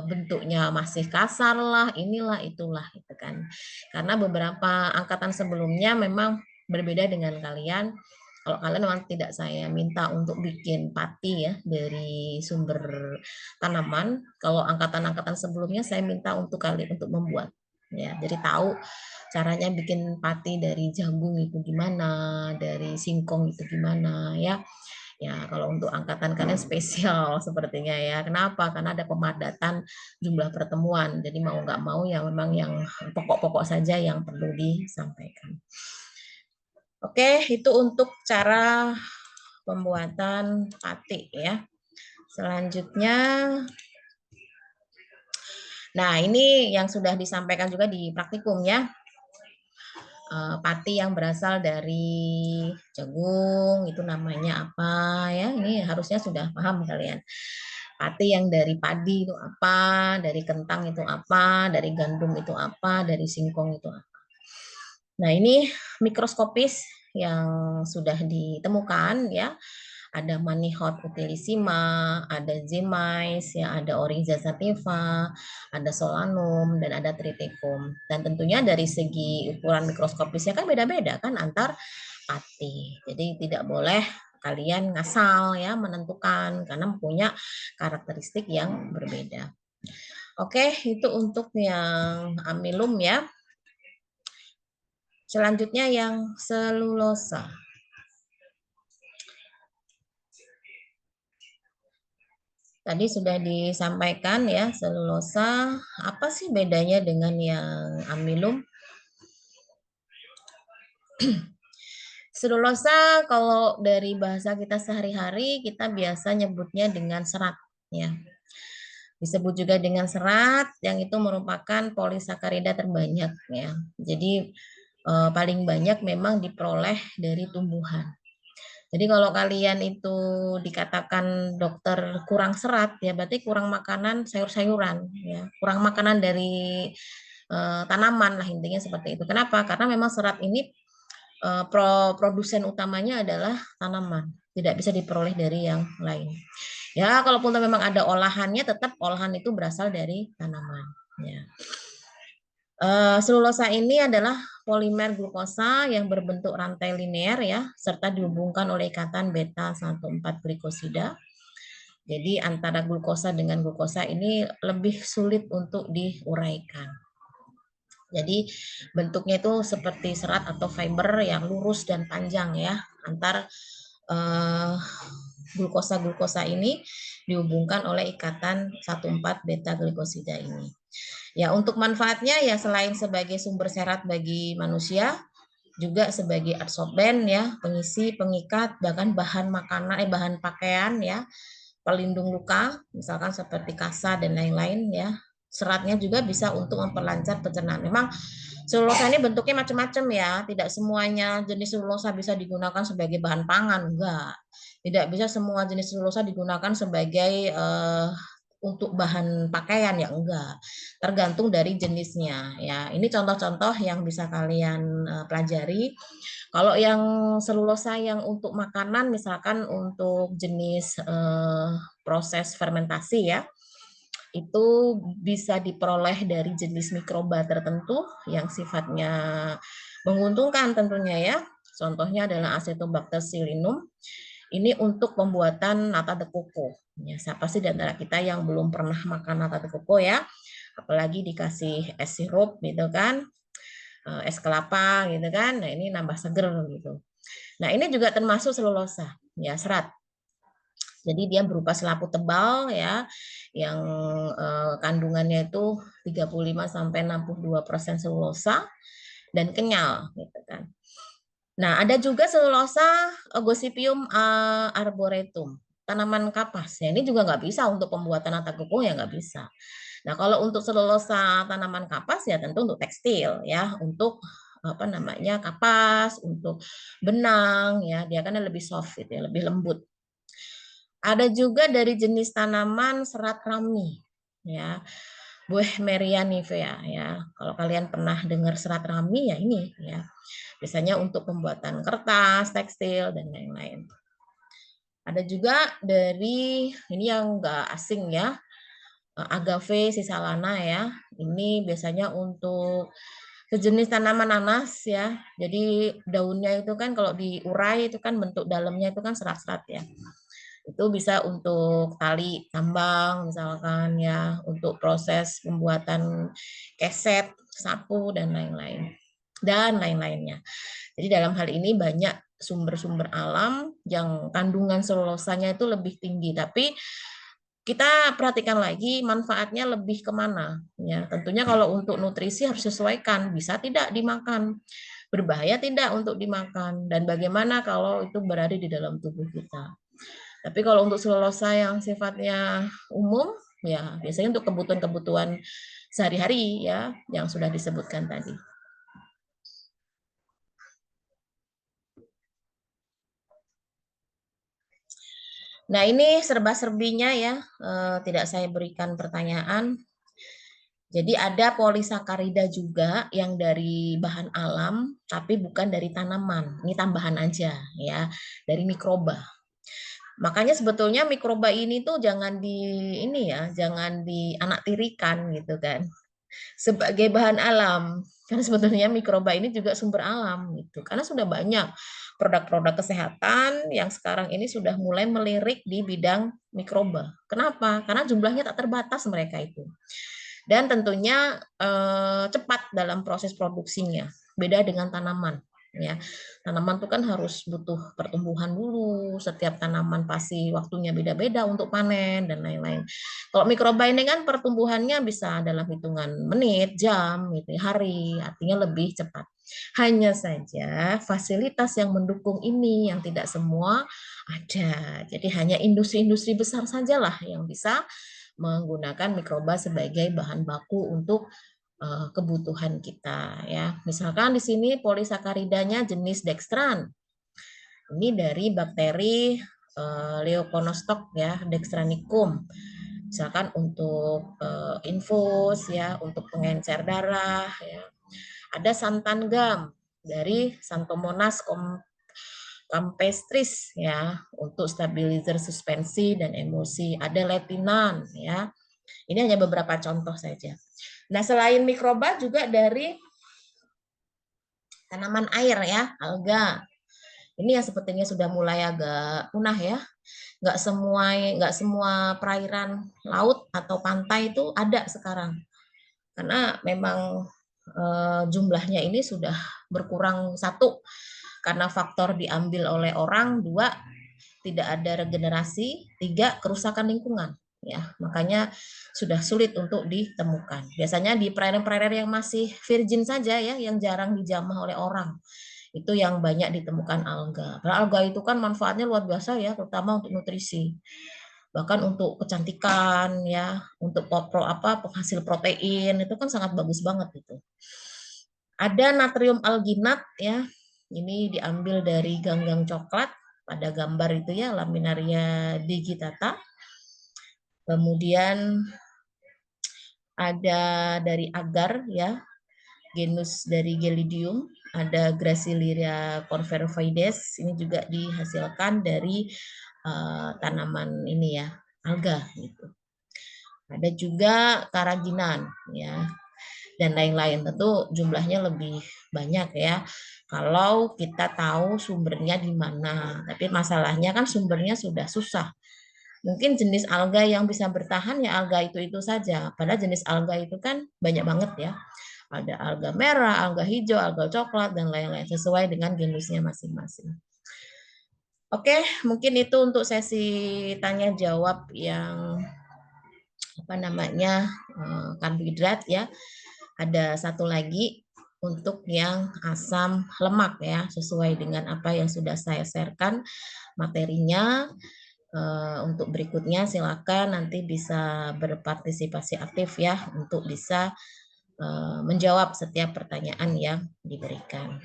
[SPEAKER 1] bentuknya masih kasar lah, inilah itulah gitu kan. Karena beberapa angkatan sebelumnya memang berbeda dengan kalian. Kalau kalian memang tidak saya minta untuk bikin pati ya dari sumber tanaman, kalau angkatan-angkatan sebelumnya saya minta untuk kalian untuk membuat ya. Jadi tahu caranya bikin pati dari jagung itu gimana, dari singkong itu gimana ya. Ya, kalau untuk angkatan kalian spesial sepertinya ya. Kenapa? Karena ada pemadatan jumlah pertemuan. Jadi mau nggak mau ya memang yang pokok-pokok saja yang perlu disampaikan. Oke, itu untuk cara pembuatan pati ya. Selanjutnya, nah ini yang sudah disampaikan juga di praktikum ya. Pati yang berasal dari jagung itu namanya apa ya? Ini harusnya sudah paham kalian. Pati yang dari padi itu apa, dari kentang itu apa, dari gandum itu apa, dari singkong itu apa. Nah, ini mikroskopis yang sudah ditemukan ya. Ada Manihot utilissima, ada Zemais, ya, ada Oryza sativa, ada Solanum, dan ada Triticum. Dan tentunya dari segi ukuran mikroskopisnya kan beda-beda kan antar pati. Jadi tidak boleh kalian ngasal ya menentukan karena punya karakteristik yang berbeda. Oke, itu untuk yang amilum ya. Selanjutnya yang selulosa. Tadi sudah disampaikan ya, selulosa. Apa sih bedanya dengan yang amilum? Selulosa kalau dari bahasa kita sehari-hari, kita biasa nyebutnya dengan serat. Ya. Disebut juga dengan serat, yang itu merupakan polisakarida terbanyak. Ya. Jadi paling banyak memang diperoleh dari tumbuhan. Jadi kalau kalian itu dikatakan dokter kurang serat, ya berarti kurang makanan sayur-sayuran, ya kurang makanan dari tanaman lah intinya seperti itu. Kenapa? Karena memang serat ini produsen utamanya adalah tanaman, tidak bisa diperoleh dari yang lain. Ya kalaupun memang ada olahannya, tetap olahan itu berasal dari tanaman. Ya. Selulosa ini adalah polimer glukosa yang berbentuk rantai linear ya, serta dihubungkan oleh ikatan beta-1,4 glikosida. Jadi antara glukosa dengan glukosa ini lebih sulit untuk diuraikan. Jadi bentuknya itu seperti serat atau fiber yang lurus dan panjang ya, antar glukosa-glukosa ini dihubungkan oleh ikatan 1,4 beta glikosida ini. Ya, untuk manfaatnya ya selain sebagai sumber serat bagi manusia, juga sebagai adsorben ya, pengisi, pengikat, bahkan bahan makanan, bahan pakaian ya, pelindung luka, misalkan seperti kasa dan lain-lain ya. Seratnya juga bisa untuk memperlancar pencernaan. Memang selulosa ini bentuknya macam-macam ya, tidak semuanya jenis selulosa bisa digunakan sebagai bahan pangan, enggak. Tidak bisa semua jenis selulosa digunakan sebagai untuk bahan pakaian ya enggak, tergantung dari jenisnya ya. Ini contoh-contoh yang bisa kalian pelajari. Kalau yang selulosa yang untuk makanan, misalkan untuk jenis proses fermentasi ya, itu bisa diperoleh dari jenis mikroba tertentu yang sifatnya menguntungkan tentunya ya. Contohnya adalah Acetobacter pseudomonas. Ini untuk pembuatan nata de coco. Ya, siapa sih di antara kita yang belum pernah makan nata de coco ya? Apalagi dikasih es sirup gitu kan, es kelapa gitu kan. Nah, ini nambah seger gitu. Nah, ini juga termasuk selulosa, ya serat. Jadi dia berupa selaput tebal ya, yang kandungannya itu 35 sampai 62% selulosa dan kenyal gitu kan. Nah, ada juga selulosa Gossypium arboretum, tanaman kapas. Ya, ini juga nggak bisa untuk pembuatan nata coco ya nggak bisa. Nah, kalau untuk selulosa tanaman kapas ya tentu untuk tekstil ya, untuk apa namanya kapas, untuk benang ya, dia kan lebih soft gitu ya, lebih lembut. Ada juga dari jenis tanaman serat rami ya. Buehmeria nivea ya. Kalau kalian pernah dengar serat rami ya ini ya. Biasanya untuk pembuatan kertas, tekstil dan lain-lain. Ada juga dari ini yang enggak asing ya. Agave sisalana ya. Ini biasanya untuk sejenis tanaman nanas ya. Jadi daunnya itu kan kalau diurai itu kan bentuk dalamnya itu kan serat-serat ya. Itu bisa untuk tali tambang misalkan ya, untuk proses pembuatan keset, sapu dan lain-lain dan lain-lainnya. Jadi dalam hal ini banyak sumber-sumber alam yang kandungan selulosanya itu lebih tinggi, tapi kita perhatikan lagi manfaatnya lebih kemana ya. Tentunya kalau untuk nutrisi harus sesuaikan, bisa tidak dimakan, berbahaya tidak untuk dimakan, dan bagaimana kalau itu berada di dalam tubuh kita. Tapi kalau untuk selulosa yang sifatnya umum, ya biasanya untuk kebutuhan-kebutuhan sehari-hari ya, yang sudah disebutkan tadi. Nah ini serba-serbinya ya, tidak saya berikan pertanyaan. Jadi ada polisakarida juga yang dari bahan alam, tapi bukan dari tanaman. Ini tambahan aja ya, dari mikroba. Makanya sebetulnya mikroba ini tuh jangan jangan dianaktirikan gitu kan. Sebagai bahan alam. Karena sebetulnya mikroba ini juga sumber alam gitu. Karena sudah banyak produk-produk kesehatan yang sekarang ini sudah mulai melirik di bidang mikroba. Kenapa? Karena jumlahnya tak terbatas mereka itu. Dan tentunya cepat dalam proses produksinya. Beda dengan tanaman. ya. Tanaman itu kan harus butuh pertumbuhan dulu, setiap tanaman pasti waktunya beda-beda untuk panen dan lain-lain. Kalau mikroba ini kan pertumbuhannya bisa dalam hitungan menit, jam, gitu, hari, artinya lebih cepat. Hanya saja fasilitas yang mendukung ini yang tidak semua ada. Jadi hanya industri-industri besar sajalah yang bisa menggunakan mikroba sebagai bahan baku untuk kebutuhan kita ya. Misalkan di sini polisakaridanya jenis dextran. Ini dari bakteri Leuconostoc ya, dextranicum. Misalkan untuk infus ya, untuk pengencer darah ya. Ada santan gam dari Xanthomonas campestris ya, untuk stabilizer suspensi dan emosi. Ada letinan ya. Ini hanya beberapa contoh saja. Nah, selain mikroba juga dari tanaman air ya, alga. Ini yang sepertinya sudah mulai agak punah ya. Nggak semua perairan laut atau pantai itu ada sekarang. Karena memang jumlahnya ini sudah berkurang, satu karena faktor diambil oleh orang, dua tidak ada regenerasi, tiga kerusakan lingkungan. Ya, makanya sudah sulit untuk ditemukan. Biasanya di perairan-perairan yang masih virgin saja ya, yang jarang dijamah oleh orang. Itu yang banyak ditemukan alga. Karena alga itu kan manfaatnya luar biasa ya, terutama untuk nutrisi. Bahkan untuk kecantikan ya, untuk penghasil protein itu kan sangat bagus banget itu. Ada natrium alginat ya. Ini diambil dari ganggang coklat pada gambar itu ya, Laminaria digitata. Kemudian ada dari agar ya, genus dari Gelidium, ada Gracilia confervides, ini juga dihasilkan dari tanaman ini ya, alga gitu. Ada juga karaginan ya, dan lain-lain. Tentu jumlahnya lebih banyak ya kalau kita tahu sumbernya di mana. Tapi masalahnya kan sumbernya sudah susah. Mungkin jenis alga yang bisa bertahan ya alga itu saja. Padahal jenis alga itu kan banyak banget ya. Ada alga merah, alga hijau, alga coklat, dan lain-lain sesuai dengan genusnya masing-masing. Oke, mungkin itu untuk sesi tanya jawab yang karbohidrat ya. Ada satu lagi untuk yang asam lemak ya, sesuai dengan apa yang sudah saya sharekan materinya. Untuk berikutnya silakan nanti bisa berpartisipasi aktif ya untuk bisa menjawab setiap pertanyaan yang diberikan.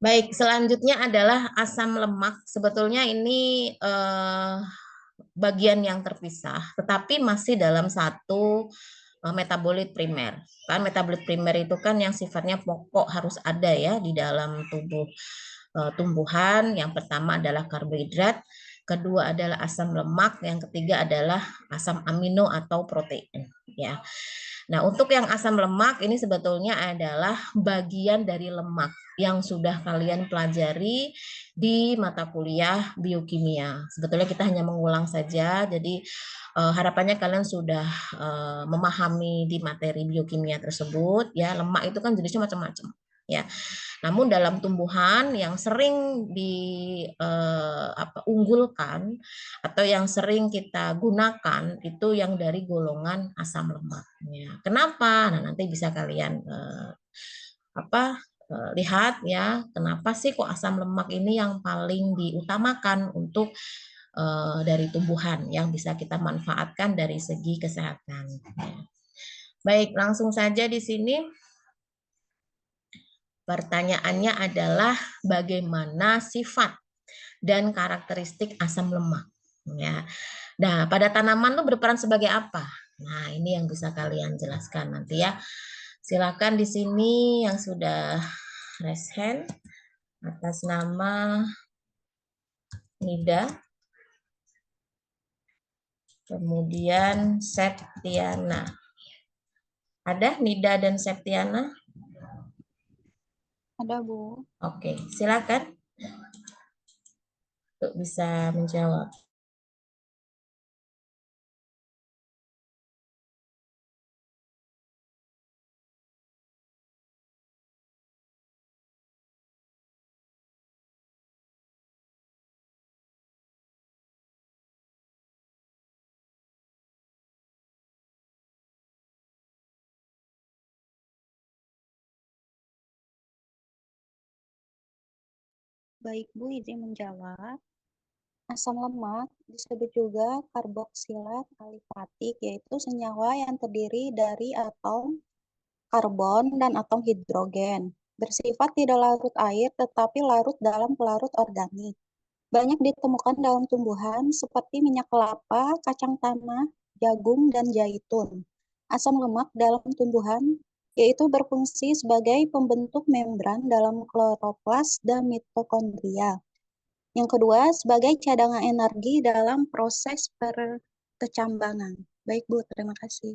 [SPEAKER 1] Baik, selanjutnya adalah asam lemak. Sebetulnya ini bagian yang terpisah, tetapi masih dalam satu metabolit primer. Kan metabolit primer itu kan yang sifatnya pokok harus ada ya di dalam tubuh tumbuhan. Yang pertama adalah karbohidrat, kedua adalah asam lemak, yang ketiga adalah asam amino atau protein ya. Nah, untuk yang asam lemak ini sebetulnya adalah bagian dari lemak yang sudah kalian pelajari di mata kuliah biokimia. Sebetulnya kita hanya mengulang saja, jadi harapannya kalian sudah memahami di materi biokimia tersebut. Ya, lemak itu kan jenisnya macam-macam. Ya, namun dalam tumbuhan yang sering diunggulkan atau yang sering kita gunakan itu yang dari golongan asam lemak. Ya. Kenapa? Nah, nanti bisa kalian lihat ya, kenapa sih kok asam lemak ini yang paling diutamakan untuk dari tumbuhan yang bisa kita manfaatkan dari segi kesehatan. Ya. Baik, langsung saja di sini. Pertanyaannya adalah bagaimana sifat dan karakteristik asam lemak. Ya. Nah, pada tanaman itu berperan sebagai apa? Nah, ini yang bisa kalian jelaskan nanti ya. Silakan di sini yang sudah raise hand atas nama Nida. Kemudian Septiana. Ada Nida dan Septiana?
[SPEAKER 11] Ada, Bu.
[SPEAKER 1] Oke, silakan untuk bisa menjawab.
[SPEAKER 12] Baik, Bu, izin menjawab. Asam lemak disebut juga karboksilat alifatik, yaitu senyawa yang terdiri dari atom karbon dan atom hidrogen. Bersifat tidak larut air, tetapi larut dalam pelarut organik. Banyak ditemukan dalam tumbuhan seperti minyak kelapa, kacang tanah, jagung, dan zaitun. Asam lemak dalam tumbuhan yaitu berfungsi sebagai pembentuk membran dalam kloroplas dan mitokondria. Yang kedua, sebagai cadangan energi dalam proses perkecambangan. Baik, Bu, terima kasih.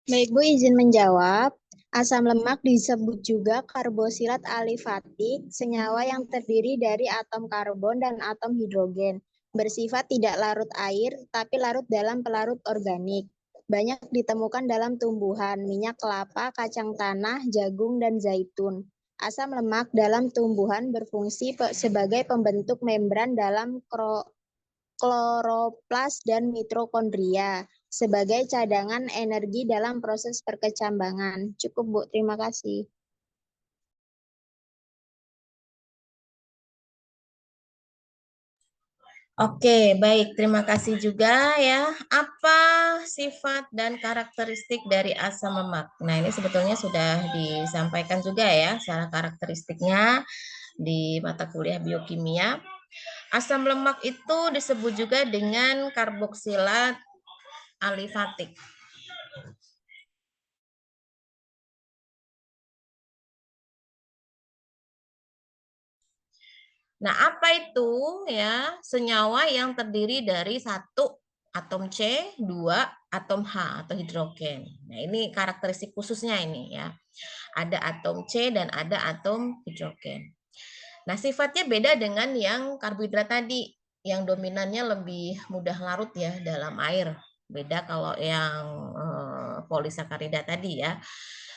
[SPEAKER 13] Baik, Bu, izin menjawab. Asam lemak disebut juga karbosilat alifatik, senyawa yang terdiri dari atom karbon dan atom hidrogen. Bersifat tidak larut air, tapi larut dalam pelarut organik. Banyak ditemukan dalam tumbuhan, minyak kelapa, kacang tanah, jagung, dan zaitun. Asam lemak dalam tumbuhan berfungsi sebagai pembentuk membran dalam kloroplas dan mitokondria sebagai cadangan energi dalam proses perkecambangan. Cukup, Bu. Terima kasih.
[SPEAKER 1] Oke, baik. Terima kasih juga ya. Apa sifat dan karakteristik dari asam lemak? Nah, ini sebetulnya sudah disampaikan juga ya, secara karakteristiknya di mata kuliah biokimia. Asam lemak itu disebut juga dengan karboksilat alifatik. Nah, apa itu ya? Senyawa yang terdiri dari satu atom C, 2 atom H atau hidrogen. Nah, ini karakteristik khususnya ini ya. Ada atom C dan ada atom hidrogen. Nah, sifatnya beda dengan yang karbohidrat tadi, yang dominannya lebih mudah larut ya dalam air. Beda kalau yang polisakarida tadi ya.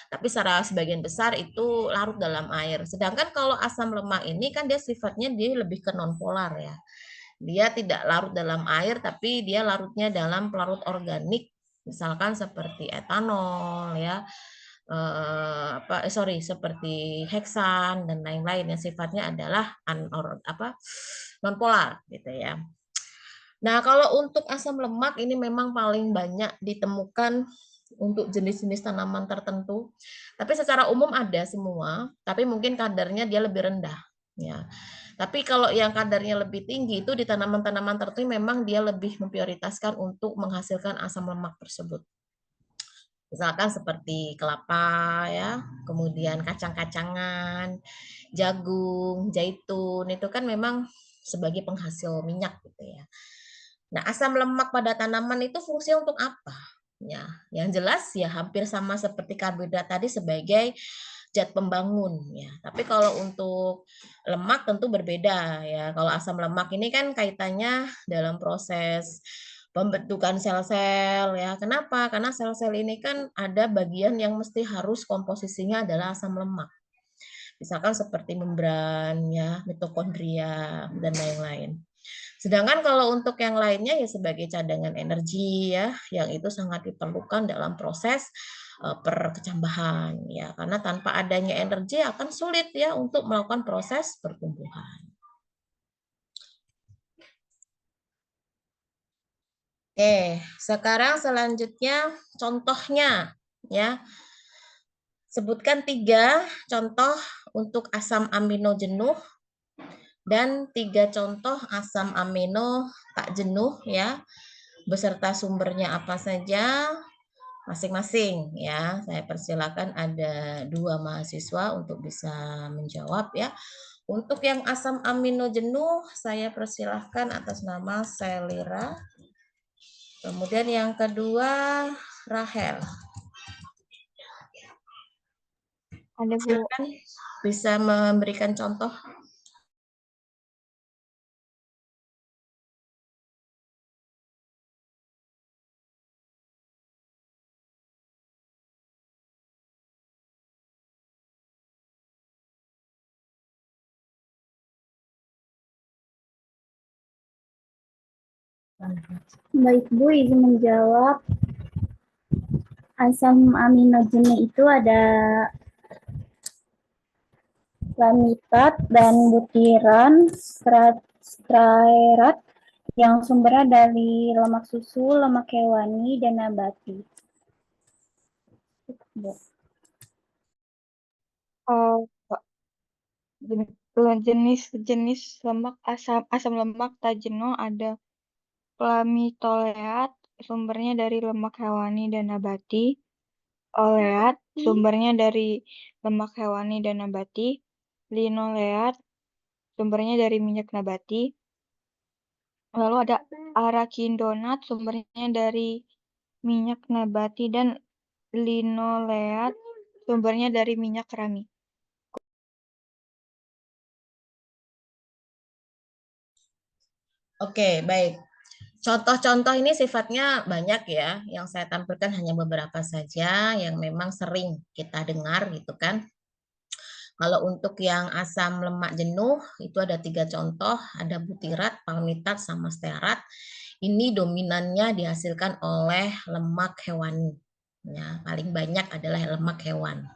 [SPEAKER 1] Tapi secara sebagian besar itu larut dalam air. Sedangkan kalau asam lemak ini kan dia sifatnya dia lebih ke nonpolar ya. Dia tidak larut dalam air, tapi dia larutnya dalam pelarut organik, misalkan seperti etanol ya, seperti heksan dan lain-lain yang sifatnya adalah nonpolar gitu ya. Nah, kalau untuk asam lemak ini memang paling banyak ditemukan untuk jenis-jenis tanaman tertentu. Tapi secara umum ada semua, tapi mungkin kadarnya dia lebih rendah ya. Tapi kalau yang kadarnya lebih tinggi itu di tanaman-tanaman tertentu memang dia lebih memprioritaskan untuk menghasilkan asam lemak tersebut. Misalkan seperti kelapa ya, kemudian kacang-kacangan, jagung, zaitun itu kan memang sebagai penghasil minyak gitu ya. Nah, asam lemak pada tanaman itu fungsinya untuk apa? Ya, yang jelas ya hampir sama seperti karbohidrat tadi sebagai zat pembangun ya. Tapi kalau untuk lemak tentu berbeda ya. Kalau asam lemak ini kan kaitannya dalam proses pembentukan sel-sel ya. Kenapa? Karena sel-sel ini kan ada bagian yang mesti harus komposisinya adalah asam lemak. Misalkan seperti membran ya, mitokondria dan lain-lain. Sedangkan kalau untuk yang lainnya ya sebagai cadangan energi ya, yang itu sangat diperlukan dalam proses perkecambahan ya, karena tanpa adanya energi akan sulit ya untuk melakukan proses pertumbuhan. Oke, sekarang selanjutnya contohnya ya. Sebutkan 3 contoh untuk asam amino jenuh dan 3 contoh asam amino tak jenuh ya, beserta sumbernya apa saja masing-masing ya. Saya persilakan ada 2 mahasiswa untuk bisa menjawab ya. Untuk yang asam amino jenuh saya persilahkan atas nama Selira. Kemudian yang kedua, Rahel.
[SPEAKER 10] Ada, Bu.
[SPEAKER 1] Silakan bisa memberikan contoh.
[SPEAKER 14] Baik Bu, izin menjawab. Asam aminogennya itu ada lamitat dan butiran stearat yang sumbernya dari lemak susu, lemak hewani, dan nabati. Bu.
[SPEAKER 7] Jenis lemak asam lemak tak jenuh ada plamitoleat, sumbernya dari lemak hewani dan nabati. Oleat, sumbernya dari lemak hewani dan nabati. Linoleat, sumbernya dari minyak nabati. Lalu ada arachidonat, sumbernya dari minyak nabati, dan linoleat, sumbernya dari minyak kerami.
[SPEAKER 1] Oke, baik. Contoh-contoh ini sifatnya banyak ya, yang saya tampilkan hanya beberapa saja yang memang sering kita dengar gitu kan. Kalau untuk yang asam lemak jenuh itu ada 3 contoh, ada butirat, palmitat, sama stearat. Ini dominannya dihasilkan oleh lemak hewani. Ya, paling banyak adalah lemak hewan.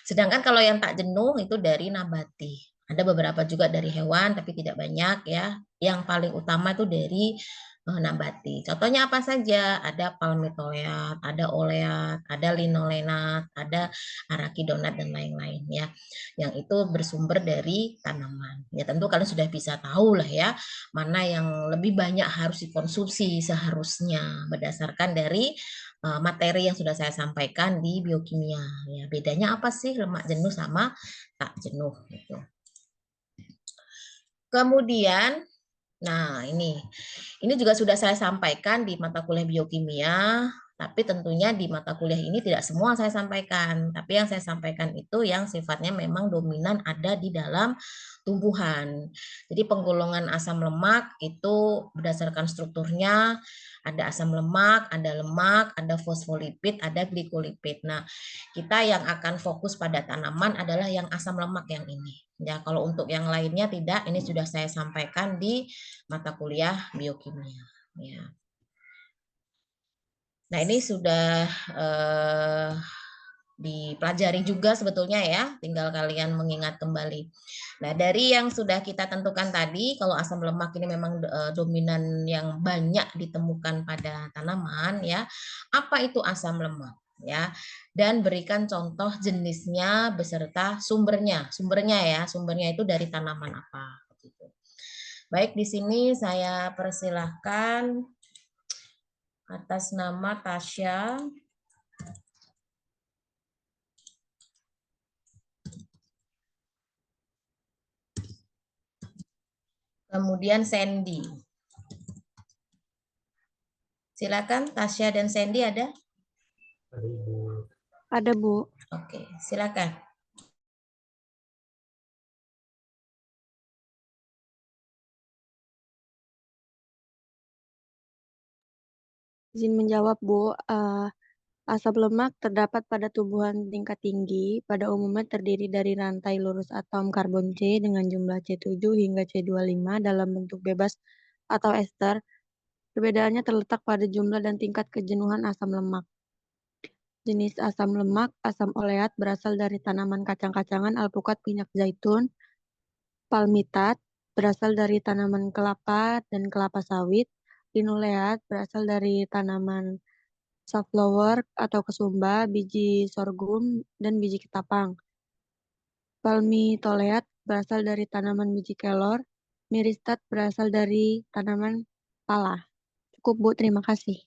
[SPEAKER 1] Sedangkan kalau yang tak jenuh itu dari nabati. Ada beberapa juga dari hewan tapi tidak banyak ya. Yang paling utama itu dari nabati. Contohnya apa saja? Ada palmitoleat, ada oleat, ada linolenat, ada arachidonat dan lain-lain ya. Yang itu bersumber dari tanaman. Ya tentu kalian sudah bisa tahu lah ya, mana yang lebih banyak harus dikonsumsi seharusnya berdasarkan dari materi yang sudah saya sampaikan di biokimia. Ya, bedanya apa sih lemak jenuh sama tak jenuh gitu. Kemudian, nah ini juga sudah saya sampaikan di mata kuliah biokimia, tapi tentunya di mata kuliah ini tidak semua saya sampaikan. Tapi yang saya sampaikan itu yang sifatnya memang dominan ada di dalam tumbuhan. Jadi penggolongan asam lemak itu berdasarkan strukturnya ada asam lemak, ada fosfolipid, ada glikolipid. Nah, kita yang akan fokus pada tanaman adalah yang asam lemak yang ini. Ya, kalau untuk yang lainnya tidak, ini sudah saya sampaikan di mata kuliah biokimia. Ya. Nah, ini sudah dipelajari juga sebetulnya ya, tinggal kalian mengingat kembali. Nah, dari yang sudah kita tentukan tadi, kalau asam lemak ini memang dominan yang banyak ditemukan pada tanaman ya. Apa itu asam lemak? Ya, dan berikan contoh jenisnya beserta sumbernya. Sumbernya itu dari tanaman apa? Baik, di sini saya persilahkan atas nama Tasya. Kemudian Sandy. Silakan Tasya dan Sandy ada?
[SPEAKER 7] Ada, Bu.
[SPEAKER 1] Oke, silakan.
[SPEAKER 7] Izin menjawab, Bu. Asam lemak terdapat pada tumbuhan tingkat tinggi, pada umumnya terdiri dari rantai lurus atom karbon C dengan jumlah C7 hingga C25 dalam bentuk bebas atau ester. Perbedaannya terletak pada jumlah dan tingkat kejenuhan asam lemak. Jenis asam lemak, asam oleat berasal dari tanaman kacang-kacangan, alpukat, minyak zaitun. Palmitat berasal dari tanaman kelapa dan kelapa sawit. Linoleat berasal dari tanaman safflower atau kesumba, biji sorghum, dan biji ketapang. Palmitoleat berasal dari tanaman biji kelor. Miristat berasal dari tanaman pala. Cukup, Bu. Terima kasih.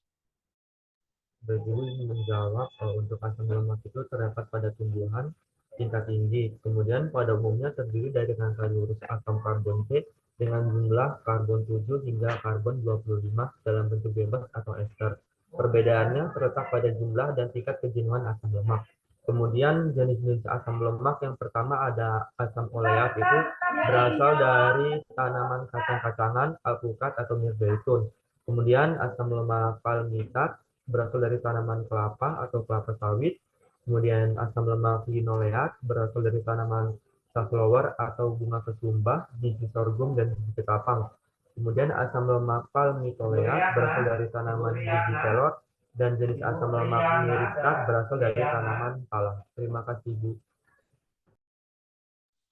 [SPEAKER 15] Baik, Ibu ingin menjawab untuk asam lemak itu terdapat pada tumbuhan tingkat tinggi. Kemudian pada umumnya terdiri dari rantai lurus atom karbon C dengan jumlah karbon 7 hingga karbon 25 dalam bentuk bebas atau ester. Perbedaannya terletak pada jumlah dan tingkat kejenuhan asam lemak. Kemudian jenis-jenis asam lemak yang pertama ada asam oleat, itu berasal dari tanaman kacang-kacangan, alpukat atau minyak zaitun. Kemudian asam lemak palmitat berasal dari tanaman kelapa atau kelapa sawit. Kemudian asam lemak linoleat berasal dari tanaman safflower atau bunga kesumba, biji sorghum dan biji ketapang. Kemudian asam lemak palmitoleat berasal dari tanaman biji kelor, dan jenis asam lemak myristat berasal dari tanaman pala. Terima kasih, Bu.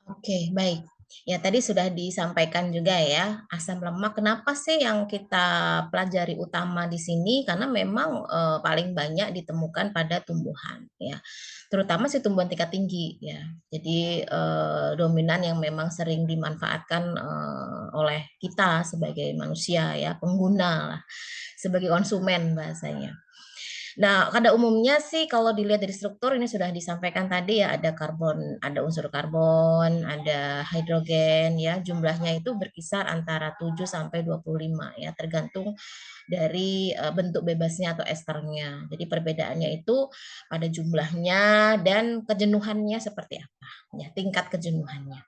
[SPEAKER 1] Oke, baik. Ya, tadi sudah disampaikan juga ya, asam lemak. Kenapa sih yang kita pelajari utama di sini? Karena memang paling banyak ditemukan pada tumbuhan, ya, terutama si tumbuhan tingkat tinggi, ya. Jadi dominan yang memang sering dimanfaatkan oleh kita sebagai manusia, ya, pengguna lah, sebagai konsumen bahasanya. Nah, pada umumnya sih kalau dilihat dari struktur ini sudah disampaikan tadi ya, ada karbon, ada unsur karbon, ada hidrogen ya, jumlahnya itu berkisar antara 7 sampai 25 ya, tergantung dari bentuk bebasnya atau esternya. Jadi perbedaannya itu pada jumlahnya dan kejenuhannya seperti apa ya, tingkat kejenuhannya.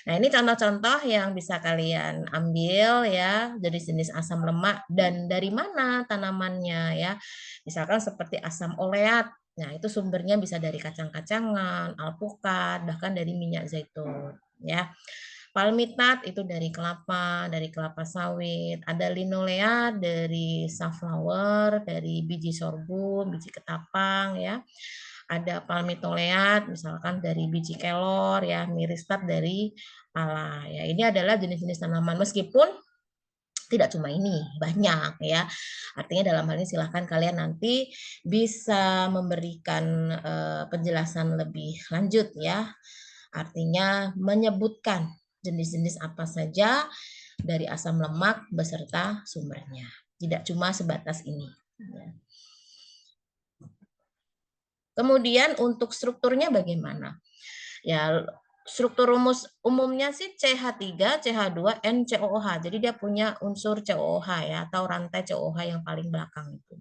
[SPEAKER 1] Nah, ini contoh-contoh yang bisa kalian ambil ya, dari jenis asam lemak dan dari mana tanamannya ya. Misalkan seperti asam oleat. Nah, itu sumbernya bisa dari kacang-kacangan, alpukat, bahkan dari minyak zaitun ya. Palmitat itu dari kelapa sawit. Ada linoleat dari safflower, dari biji sorghum, biji ketapang ya. Ada palmitoleat misalkan dari biji kelor ya, myristat dari pala ya. Ini adalah jenis-jenis tanaman, meskipun tidak cuma ini, banyak ya. Artinya dalam hal ini silahkan kalian nanti bisa memberikan penjelasan lebih lanjut ya. Artinya menyebutkan jenis-jenis apa saja dari asam lemak beserta sumbernya. Tidak cuma sebatas ini. Kemudian untuk strukturnya bagaimana? Ya, struktur rumus umumnya sih CH3, CH2, NCOOH. Jadi dia punya unsur COOH ya, atau rantai COOH yang paling belakang itu.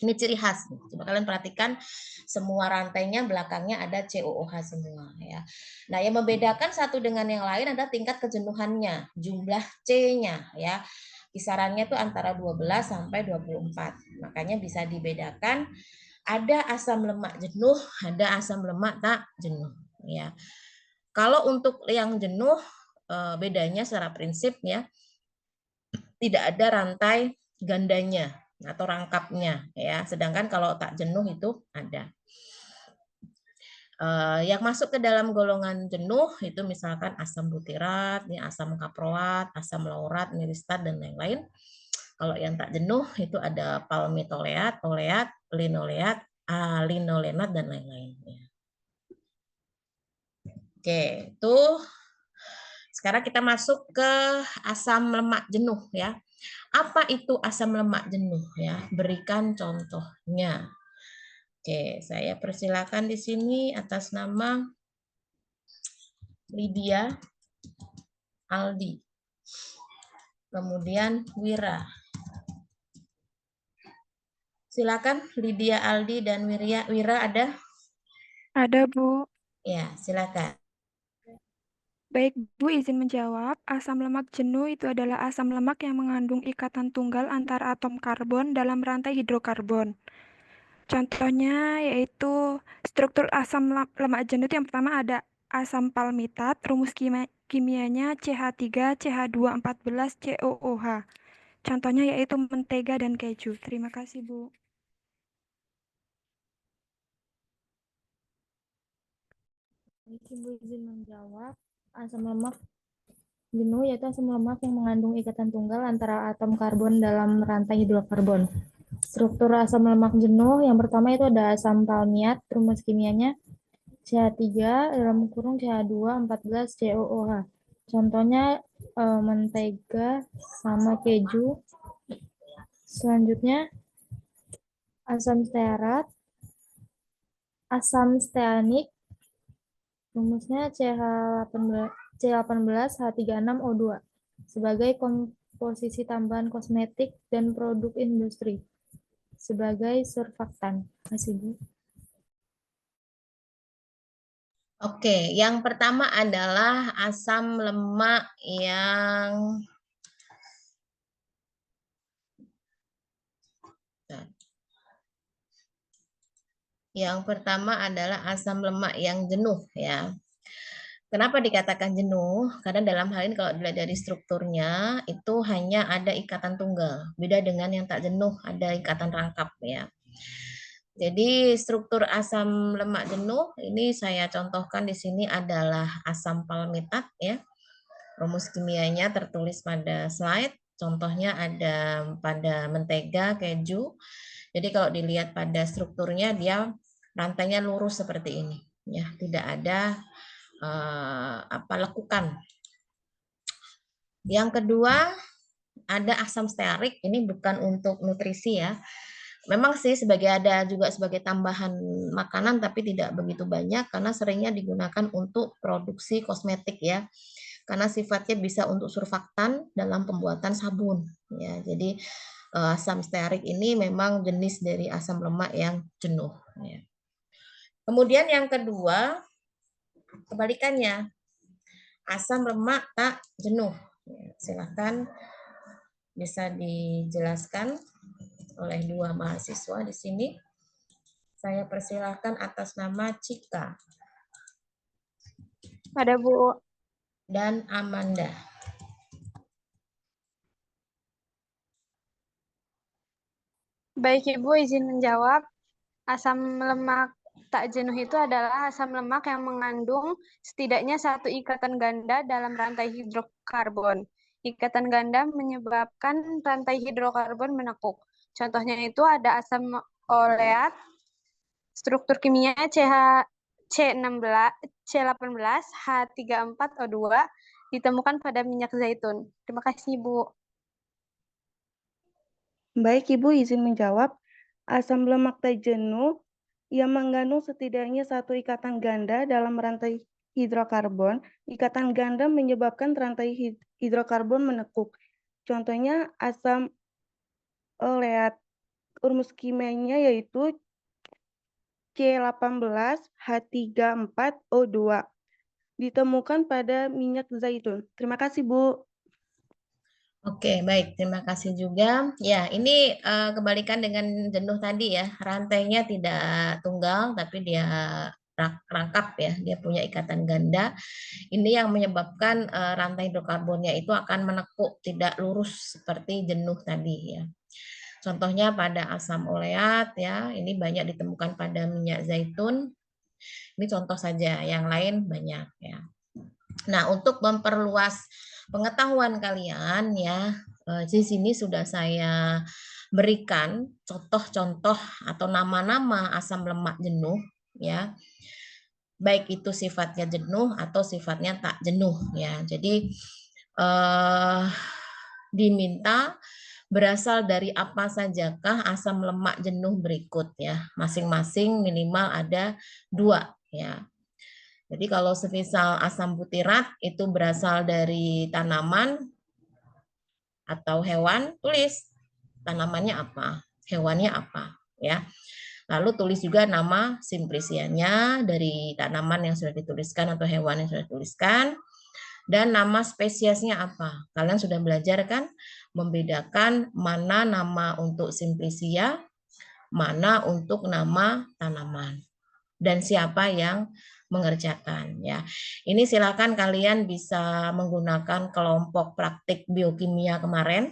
[SPEAKER 1] Ini ciri khas. Coba kalian perhatikan semua rantainya belakangnya ada COOH semua ya. Nah, yang membedakan satu dengan yang lain adalah tingkat kejenuhannya, jumlah C-nya ya. Kisarannya itu antara 12 sampai 24. Makanya bisa dibedakan ada asam lemak jenuh, ada asam lemak tak jenuh ya. Kalau untuk yang jenuh bedanya secara prinsip ya, tidak ada rantai gandanya atau rangkapnya ya. Sedangkan kalau tak jenuh itu ada. Yang masuk ke dalam golongan jenuh itu misalkan asam butirat, ya, asam kaproat, asam laurat, myristat dan lain-lain. Kalau yang tak jenuh itu ada palmitoleat, oleat, linoleat, linolenat dan lain-lain. Oke, itu sekarang kita masuk ke asam lemak jenuh ya. Apa itu asam lemak jenuh ya? Berikan contohnya. Oke, saya persilakan di sini atas nama Lydia Aldi. Kemudian Wira. Silakan Lydia Aldi dan Wira ada?
[SPEAKER 16] Ada, Bu.
[SPEAKER 1] Ya, silakan.
[SPEAKER 16] Baik, Bu, izin menjawab. Asam lemak jenuh itu adalah asam lemak yang mengandung ikatan tunggal antara atom karbon dalam rantai hidrokarbon. Contohnya yaitu struktur asam lemak jenuh itu yang pertama ada asam palmitat, rumus kimianya CH3, CH214, COOH. Contohnya yaitu mentega dan keju. Terima kasih, Bu.
[SPEAKER 17] Ibu izin menjawab. Asam lemak jenuh yaitu asam lemak yang mengandung ikatan tunggal antara atom karbon dalam rantai hidrokarbon. Struktur asam lemak jenuh yang pertama itu ada asam palmiat, rumus kimianya CH3 dalam kurung CH2 14 COOH. Contohnya mentega sama keju. Selanjutnya asam stearat, asam steanik, rumusnya C18H36O2. sebagai komposisi tambahan kosmetik dan produk industri sebagai surfaktan. Terima kasih, Bu.
[SPEAKER 1] Oke, yang pertama adalah asam lemak yang asam lemak yang jenuh ya. Kenapa dikatakan jenuh? Karena dalam hal ini kalau dilihat dari strukturnya itu hanya ada ikatan tunggal. Beda dengan yang tak jenuh, ada ikatan rangkap ya. Jadi struktur asam lemak jenuh ini saya contohkan di sini adalah asam palmitat ya. Rumus kimianya tertulis pada slide. Contohnya ada pada mentega, keju. Jadi kalau dilihat pada strukturnya dia rantainya lurus seperti ini ya, tidak ada lekukan. Yang kedua ada asam stearik, ini bukan untuk nutrisi ya. Memang sih ada juga sebagai tambahan makanan tapi tidak begitu banyak karena seringnya digunakan untuk produksi kosmetik ya. Karena sifatnya bisa untuk surfaktan dalam pembuatan sabun ya. Jadi asam stearik ini memang jenis dari asam lemak yang jenuh ya. Kemudian yang kedua kebalikannya, asam lemak tak jenuh. Silakan bisa dijelaskan oleh dua mahasiswa di sini. Saya persilahkan atas nama Cika.
[SPEAKER 4] Ada Bu.
[SPEAKER 1] Dan Amanda.
[SPEAKER 4] Baik Ibu, izin menjawab. Asam lemak tak jenuh itu adalah asam lemak yang mengandung setidaknya satu ikatan ganda dalam rantai hidrokarbon. Ikatan ganda menyebabkan rantai hidrokarbon menekuk. Contohnya itu ada asam oleat, struktur kimia C18, H34O2, ditemukan pada minyak zaitun. Terima kasih, Bu.
[SPEAKER 7] Baik, Ibu izin menjawab. Asam lemak tak jenuh yang mengandung setidaknya satu ikatan ganda dalam rantai hidrokarbon. Ikatan ganda menyebabkan rantai hidrokarbon menekuk. Contohnya asam oleat. Rumus kimianya yaitu C18H34O2. Ditemukan pada minyak zaitun. Terima kasih, Bu.
[SPEAKER 1] Oke, baik. Terima kasih juga. Ya, ini kebalikan dengan jenuh tadi ya. Rantainya tidak tunggal, tapi dia rangkap ya. Dia punya ikatan ganda. Ini yang menyebabkan rantai hidrokarbonnya itu akan menekuk, tidak lurus seperti jenuh tadi ya. Contohnya pada asam oleat ya. Ini banyak ditemukan pada minyak zaitun. Ini contoh saja, yang lain banyak ya. Nah, untuk memperluas pengetahuan kalian ya, di sini sudah saya berikan contoh-contoh atau nama-nama asam lemak jenuh ya. Baik itu sifatnya jenuh atau sifatnya tak jenuh ya. Jadi diminta berasal dari apa sajakah asam lemak jenuh berikut ya. Masing-masing minimal ada 2 ya. Jadi kalau semisal asam butirat itu berasal dari tanaman atau hewan, tulis tanamannya apa, hewannya apa, ya. Lalu tulis juga nama simplicianya dari tanaman yang sudah dituliskan atau hewan yang sudah dituliskan, dan nama spesiesnya apa. Kalian sudah belajar kan membedakan mana nama untuk simplicia, mana untuk nama tanaman, dan siapa yang mengerjakan ya. Ini silakan kalian bisa menggunakan kelompok praktik biokimia kemarin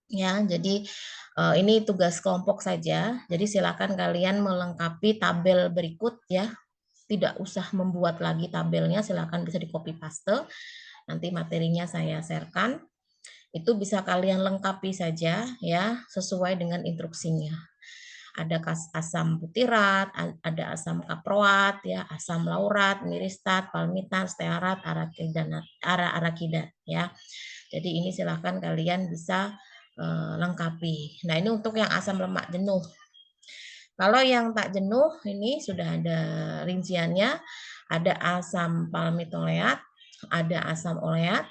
[SPEAKER 1] ya. Jadi ini tugas kelompok saja. Jadi silakan kalian melengkapi tabel berikut ya. Tidak usah membuat lagi tabelnya, silakan bisa di copy paste. Nanti materinya saya sharekan. Itu bisa kalian lengkapi saja ya sesuai dengan instruksinya. Ada asam butirat, ada asam kaproat, ya, asam laurat, miristat, palmitat, stearat, arakidat, ya. Jadi ini silahkan kalian bisa lengkapi. Nah ini untuk yang asam lemak jenuh. Kalau yang tak jenuh ini sudah ada rinciannya, ada asam palmitoleat, ada asam oleat,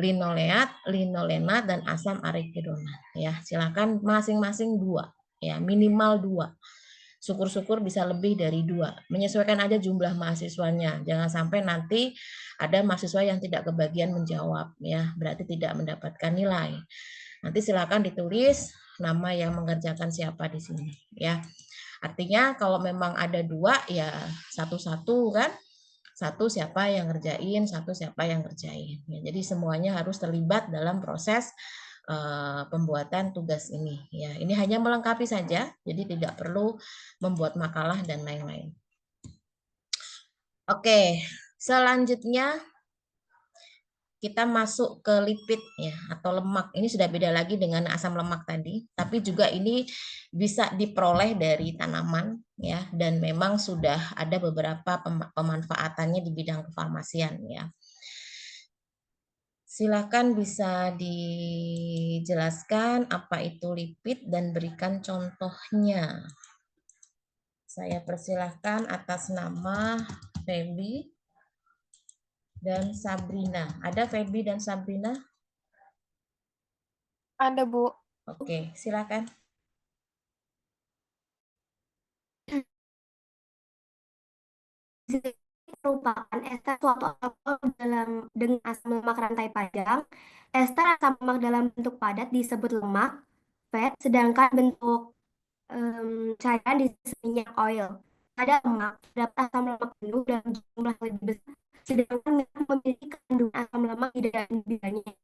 [SPEAKER 1] linoleat, linolenat, dan asam arachidonat. Ya, silakan masing-masing 2, ya minimal 2. Syukur-syukur bisa lebih dari 2. Menyesuaikan aja jumlah mahasiswanya. Jangan sampai nanti ada mahasiswa yang tidak kebagian menjawab, ya berarti tidak mendapatkan nilai. Nanti silakan ditulis nama yang mengerjakan siapa di sini, ya. Artinya kalau memang ada 2 ya satu-satu kan. 1 siapa yang ngerjain, 1 siapa yang ngerjain. Ya, jadi semuanya harus terlibat dalam proses pembuatan tugas ini. Ya, ini hanya melengkapi saja, jadi tidak perlu membuat makalah dan lain-lain. Oke, selanjutnya kita masuk ke lipid ya atau lemak. Ini sudah beda lagi dengan asam lemak tadi, tapi juga ini bisa diperoleh dari tanaman ya, dan memang sudah ada beberapa pemanfaatannya di bidang kefarmasian ya. Silakan bisa dijelaskan apa itu lipid dan berikan contohnya. Saya persilahkan atas nama Feby dan Sabrina. Ada Feby dan Sabrina?
[SPEAKER 7] Ada, Bu.
[SPEAKER 1] Oke, silakan.
[SPEAKER 18] Merupakan ester suatu alkohol dengan asam lemak rantai panjang. Ester asam lemak dalam bentuk padat disebut lemak, fat, sedangkan bentuk cairan disebut minyak, oil. Pada lemak terdapat asam lemak jenuh dalam jumlah lebih besar, sedangkan minyak memiliki kandungan asam lemak tidak banyak.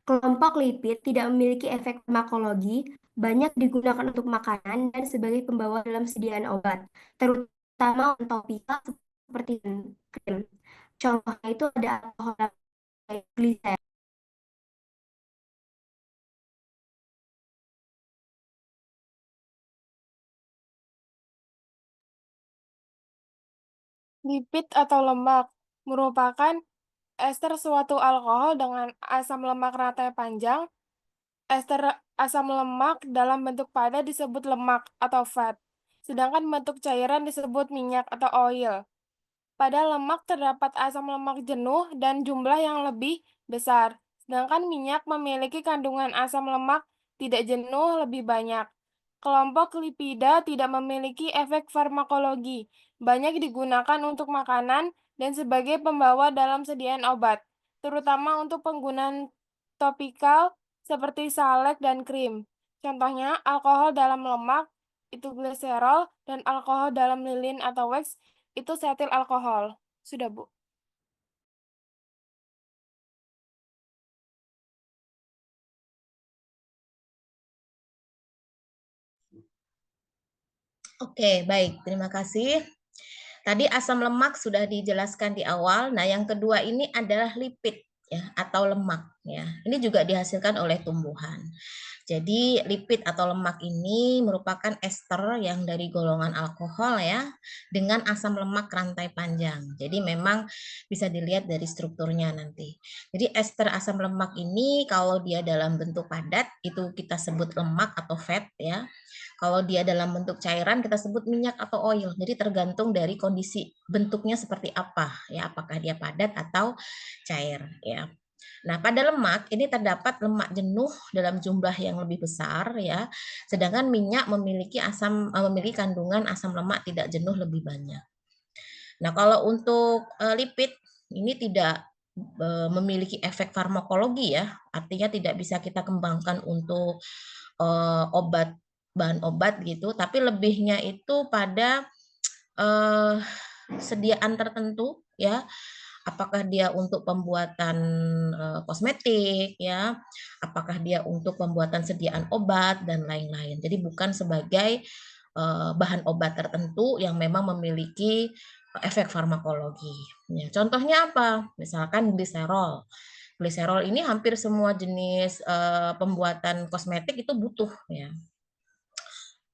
[SPEAKER 18] Kelompok lipid tidak memiliki efek farmakologi, banyak digunakan untuk makanan dan sebagai pembawa dalam sediaan obat, terutama untuk topikal seperti krim. Contohnya itu ada alkohol gliser.
[SPEAKER 7] Lipid atau lemak merupakan ester suatu alkohol dengan asam lemak rantai panjang. Ester asam lemak dalam bentuk padat disebut lemak atau fat, sedangkan bentuk cairan disebut minyak atau oil. Pada lemak terdapat asam lemak jenuh dan jumlah yang lebih besar, sedangkan minyak memiliki kandungan asam lemak tidak jenuh lebih banyak. Kelompok lipida tidak memiliki efek farmakologi, banyak digunakan untuk makanan dan sebagai pembawa dalam sediaan obat, terutama untuk penggunaan topikal seperti salep dan krim. Contohnya, alkohol dalam lemak itu gliserol dan alkohol dalam lilin atau wax itu setil alkohol. Sudah, Bu.
[SPEAKER 1] Oke, baik. Terima kasih. Tadi asam lemak sudah dijelaskan di awal. Nah, yang kedua ini adalah lipid ya atau lemak ya. Ini juga dihasilkan oleh tumbuhan. Jadi lipid atau lemak ini merupakan ester yang dari golongan alkohol ya dengan asam lemak rantai panjang. Jadi memang bisa dilihat dari strukturnya nanti. Jadi ester asam lemak ini kalau dia dalam bentuk padat itu kita sebut lemak atau fat ya. Kalau dia dalam bentuk cairan kita sebut minyak atau oil. Jadi tergantung dari kondisi bentuknya seperti apa ya, apakah dia padat atau cair ya. Nah, pada lemak ini terdapat lemak jenuh dalam jumlah yang lebih besar ya. Sedangkan minyak memiliki kandungan asam lemak tidak jenuh lebih banyak. Nah, kalau untuk lipid ini tidak memiliki efek farmakologi ya. Artinya tidak bisa kita kembangkan untuk bahan obat gitu, tapi lebihnya itu pada sediaan tertentu ya. Apakah dia untuk pembuatan kosmetik ya, apakah dia untuk pembuatan sediaan obat dan lain-lain. Jadi bukan sebagai bahan obat tertentu yang memang memiliki efek farmakologi. Ya, contohnya apa? Misalkan gliserol. Gliserol ini hampir semua jenis pembuatan kosmetik itu butuh ya.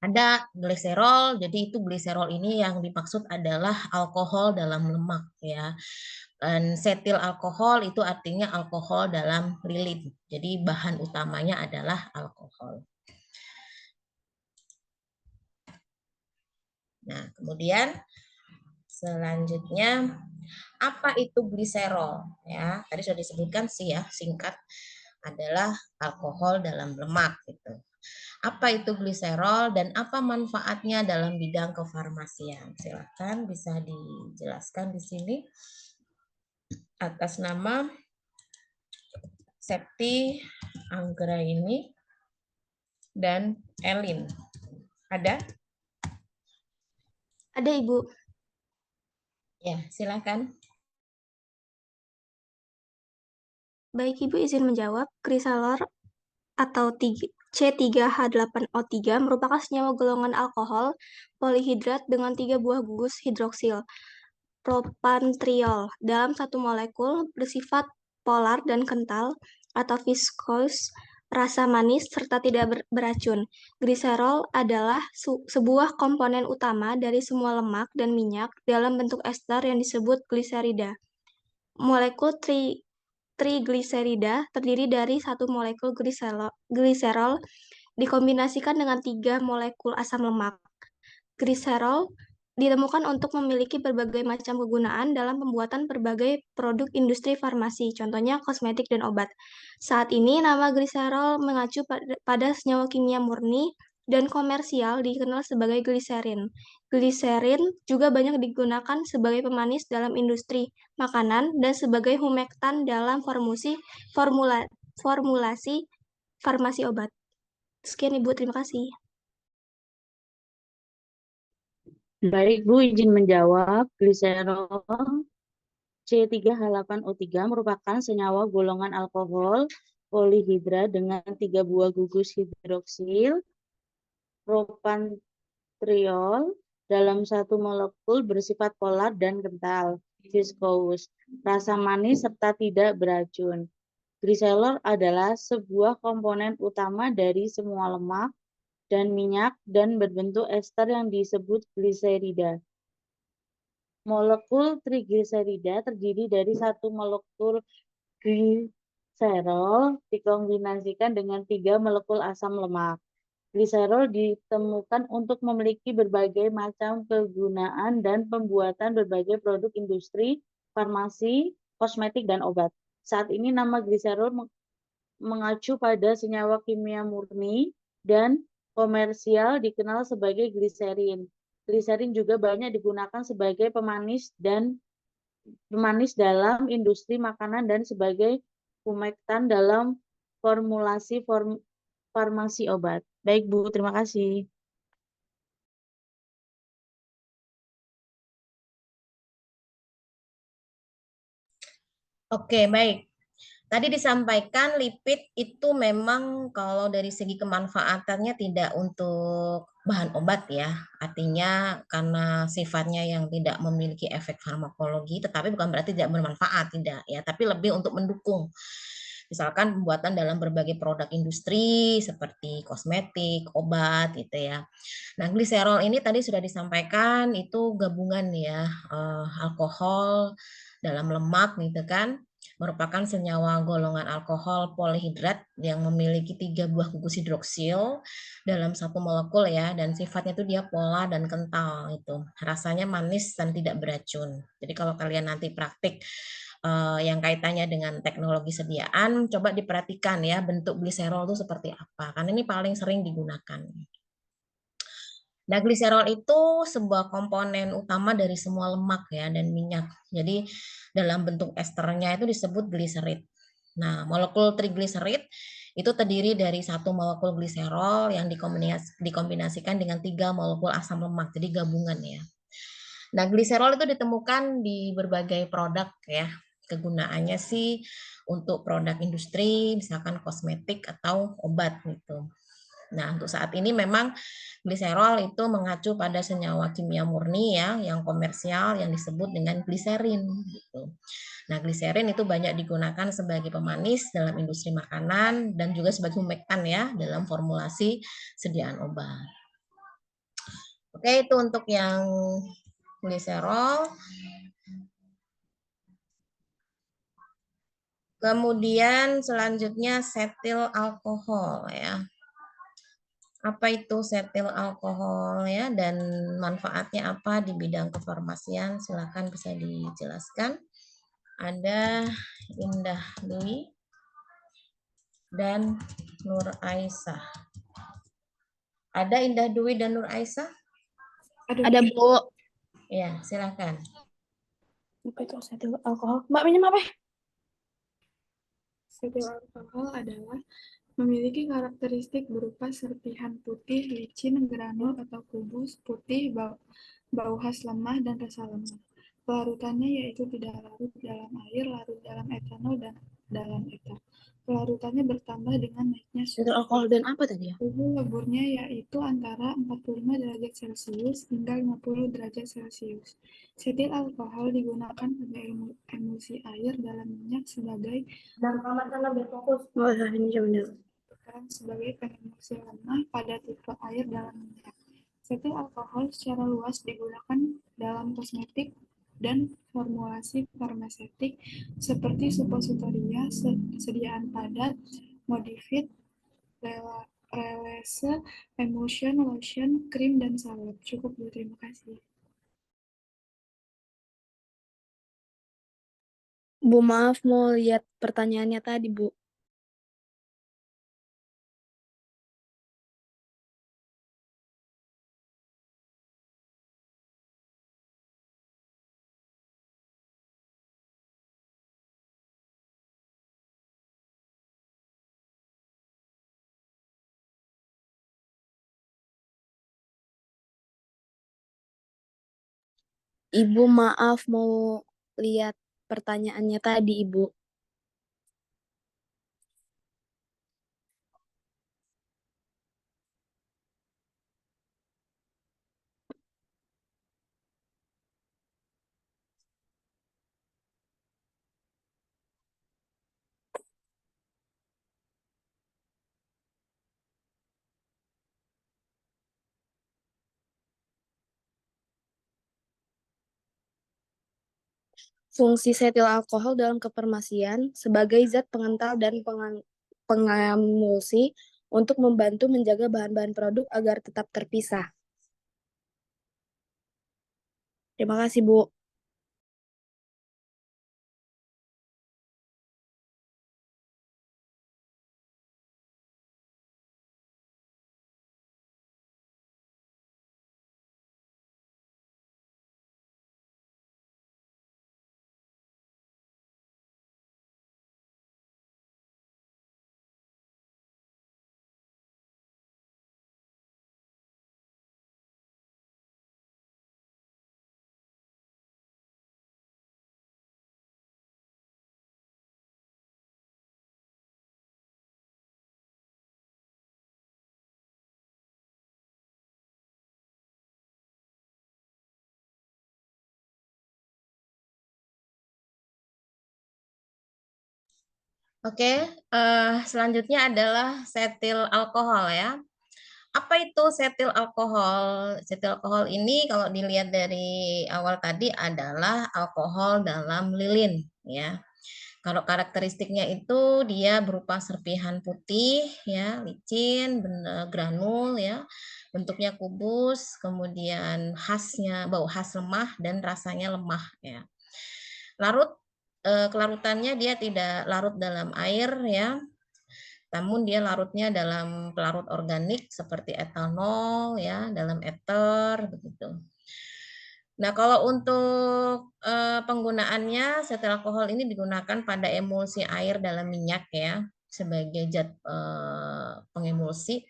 [SPEAKER 1] Ada gliserol, jadi itu gliserol ini yang dimaksud adalah alkohol dalam lemak ya. Dan setil alkohol itu artinya alkohol dalam lilin. Jadi bahan utamanya adalah alkohol. Nah, kemudian Selanjutnya, apa itu gliserol? Ya, tadi sudah disebutkan sih ya, singkat adalah alkohol dalam lemak gitu. Apa itu gliserol dan apa manfaatnya dalam bidang kefarmasian? Silakan bisa dijelaskan di sini atas nama Septi Anggraini dan Elin. Ada?
[SPEAKER 18] Ada, Ibu.
[SPEAKER 1] Ya, silakan.
[SPEAKER 18] Baik, Ibu izin menjawab. Gliserol atau C3H8O3 merupakan senyawa golongan alkohol polihidrat dengan 3 buah gugus hidroksil propantriol dalam satu molekul bersifat polar dan kental atau viskos, rasa manis serta tidak beracun. Gliserol adalah sebuah komponen utama dari semua lemak dan minyak dalam bentuk ester yang disebut gliserida. Molekul trigliserida terdiri dari satu molekul gliserol dikombinasikan dengan 3 molekul asam lemak. Gliserol ditemukan untuk memiliki berbagai macam kegunaan dalam pembuatan berbagai produk industri farmasi, contohnya kosmetik dan obat. Saat ini nama gliserol mengacu pada senyawa kimia murni dan komersial dikenal sebagai gliserin. Gliserin juga banyak digunakan sebagai pemanis dalam industri makanan dan sebagai humektan dalam formulasi farmasi obat. Sekian Ibu, terima kasih.
[SPEAKER 19] Baik, Bu, izin menjawab. Gliserol C3H8O3 merupakan senyawa golongan alkohol polihidrat dengan 3 buah gugus hidroksil propantriol dalam satu molekul bersifat polar dan kental, viskous, rasa manis serta tidak beracun. Gliserol adalah sebuah komponen utama dari semua lemak dan minyak dan berbentuk ester yang disebut gliserida. Molekul trigliserida terdiri dari satu molekul gliserol dikombinasikan dengan 3 molekul asam lemak. Gliserol ditemukan untuk memiliki berbagai macam kegunaan dan pembuatan berbagai produk industri, farmasi, kosmetik, dan obat. Saat ini nama gliserol mengacu pada senyawa kimia murni dan komersial dikenal sebagai gliserin. Gliserin juga banyak digunakan sebagai pemanis dalam industri makanan dan sebagai humektan dalam formulasi farmasi obat. Baik, Bu, terima kasih.
[SPEAKER 1] Oke, baik. Tadi disampaikan lipid itu memang kalau dari segi kemanfaatannya tidak untuk bahan obat ya. Artinya karena sifatnya yang tidak memiliki efek farmakologi, tetapi bukan berarti tidak bermanfaat, tidak ya. Tapi lebih untuk mendukung. Misalkan pembuatan dalam berbagai produk industri seperti kosmetik, obat gitu ya. Nah, gliserol ini tadi sudah disampaikan itu gabungan ya, alkohol dalam lemak gitu kan, merupakan senyawa golongan alkohol polihidrat yang memiliki 3 buah gugus hidroksil dalam satu molekul ya, dan sifatnya itu dia polar dan kental itu. Rasanya manis dan tidak beracun. Jadi kalau kalian nanti praktik yang kaitannya dengan teknologi sediaan, coba diperhatikan ya bentuk gliserol itu seperti apa, karena ini paling sering digunakan. Nah, gliserol itu sebuah komponen utama dari semua lemak ya dan minyak. Jadi dalam bentuk esternya itu disebut gliserid. Nah, molekul trigliserid itu terdiri dari satu molekul gliserol yang dikombinasikan dengan 3 molekul asam lemak, jadi gabungan ya. Nah, gliserol itu ditemukan di berbagai produk ya. Kegunaannya sih untuk produk industri, misalkan kosmetik atau obat gitu. Nah, untuk saat ini memang gliserol itu mengacu pada senyawa kimia murni ya, yang komersial yang disebut dengan gliserin gitu. Nah, gliserin itu banyak digunakan sebagai pemanis dalam industri makanan dan juga sebagai humektan ya dalam formulasi sediaan obat. Oke, itu untuk yang gliserol. Kemudian selanjutnya setil alkohol ya. apa itu setil alkohol ya, dan manfaatnya apa di bidang kefarmasian, silakan bisa dijelaskan. Ada Indah Dwi dan Nur Aisyah. Ada Indah Dwi dan Nur Aisyah?
[SPEAKER 4] Ada, Bu.
[SPEAKER 1] Ya, silakan.
[SPEAKER 4] Apa itu setil alkohol? Mbak minum apa? Setil alkohol adalah memiliki karakteristik berupa serpihan putih, licin, granul atau kubus putih, bau khas lemah, dan rasa lemah. Pelarutannya yaitu tidak larut dalam air, larut dalam etanol, dan dalam etar. Pelarutannya bertambah dengan naiknya suhu.
[SPEAKER 3] Setil alkohol dan apa tadi ya?
[SPEAKER 4] Suhu leburnya yaitu antara 45 derajat Celcius hingga 50 derajat Celcius. Setil alkohol digunakan pada emulsi air dalam minyak sebagai peran sebagai pengemulsi lemah pada tipe air dalam minyak. Setil alkohol secara luas digunakan dalam kosmetik dan formulasi farmaseutik seperti suppositoria, sediaan padat, modified, relese, emulsion, lotion, krim, dan salep. Cukup, Bu. Terima kasih.
[SPEAKER 3] Bu, maaf mau lihat pertanyaannya tadi, Bu. Ibu, maaf mau lihat pertanyaannya tadi, Ibu. Fungsi setil alkohol dalam kefarmasian sebagai zat pengental dan pengemulsi untuk membantu menjaga bahan-bahan produk agar tetap terpisah. Terima kasih, Bu.
[SPEAKER 1] Oke, selanjutnya adalah setil alkohol ya. Apa itu setil alkohol? Setil alkohol ini kalau dilihat dari awal tadi adalah alkohol dalam lilin ya. Kalau karakteristiknya itu dia berupa serpihan putih ya, licin, granul ya, bentuknya kubus, kemudian khasnya bau khas lemah dan rasanya lemah ya. Kelarutannya dia tidak larut dalam air ya, namun dia larutnya dalam pelarut organik seperti etanol ya, dalam ether begitu. Nah, kalau untuk penggunaannya, setil alkohol ini digunakan pada emulsi air dalam minyak ya, sebagai zat pengemulsi,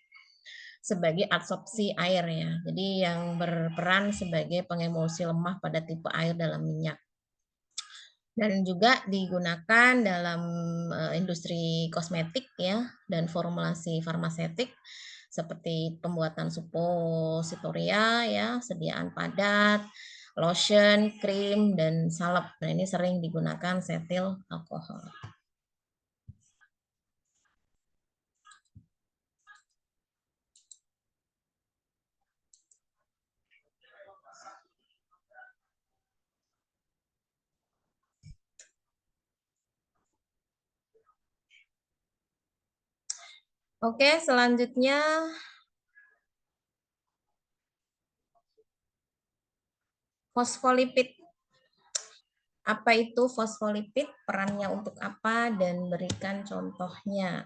[SPEAKER 1] sebagai adsorpsi air ya. Jadi yang berperan sebagai pengemulsi lemah pada tipe air dalam minyak. Dan juga digunakan dalam industri kosmetik ya, dan formulasi farmaseutik seperti pembuatan suppositoria ya, sediaan padat, lotion, krim, dan salep. Nah, ini sering digunakan setil alkohol. Oke, selanjutnya Fosfolipid. Apa itu fosfolipid? Perannya untuk apa? Dan berikan contohnya.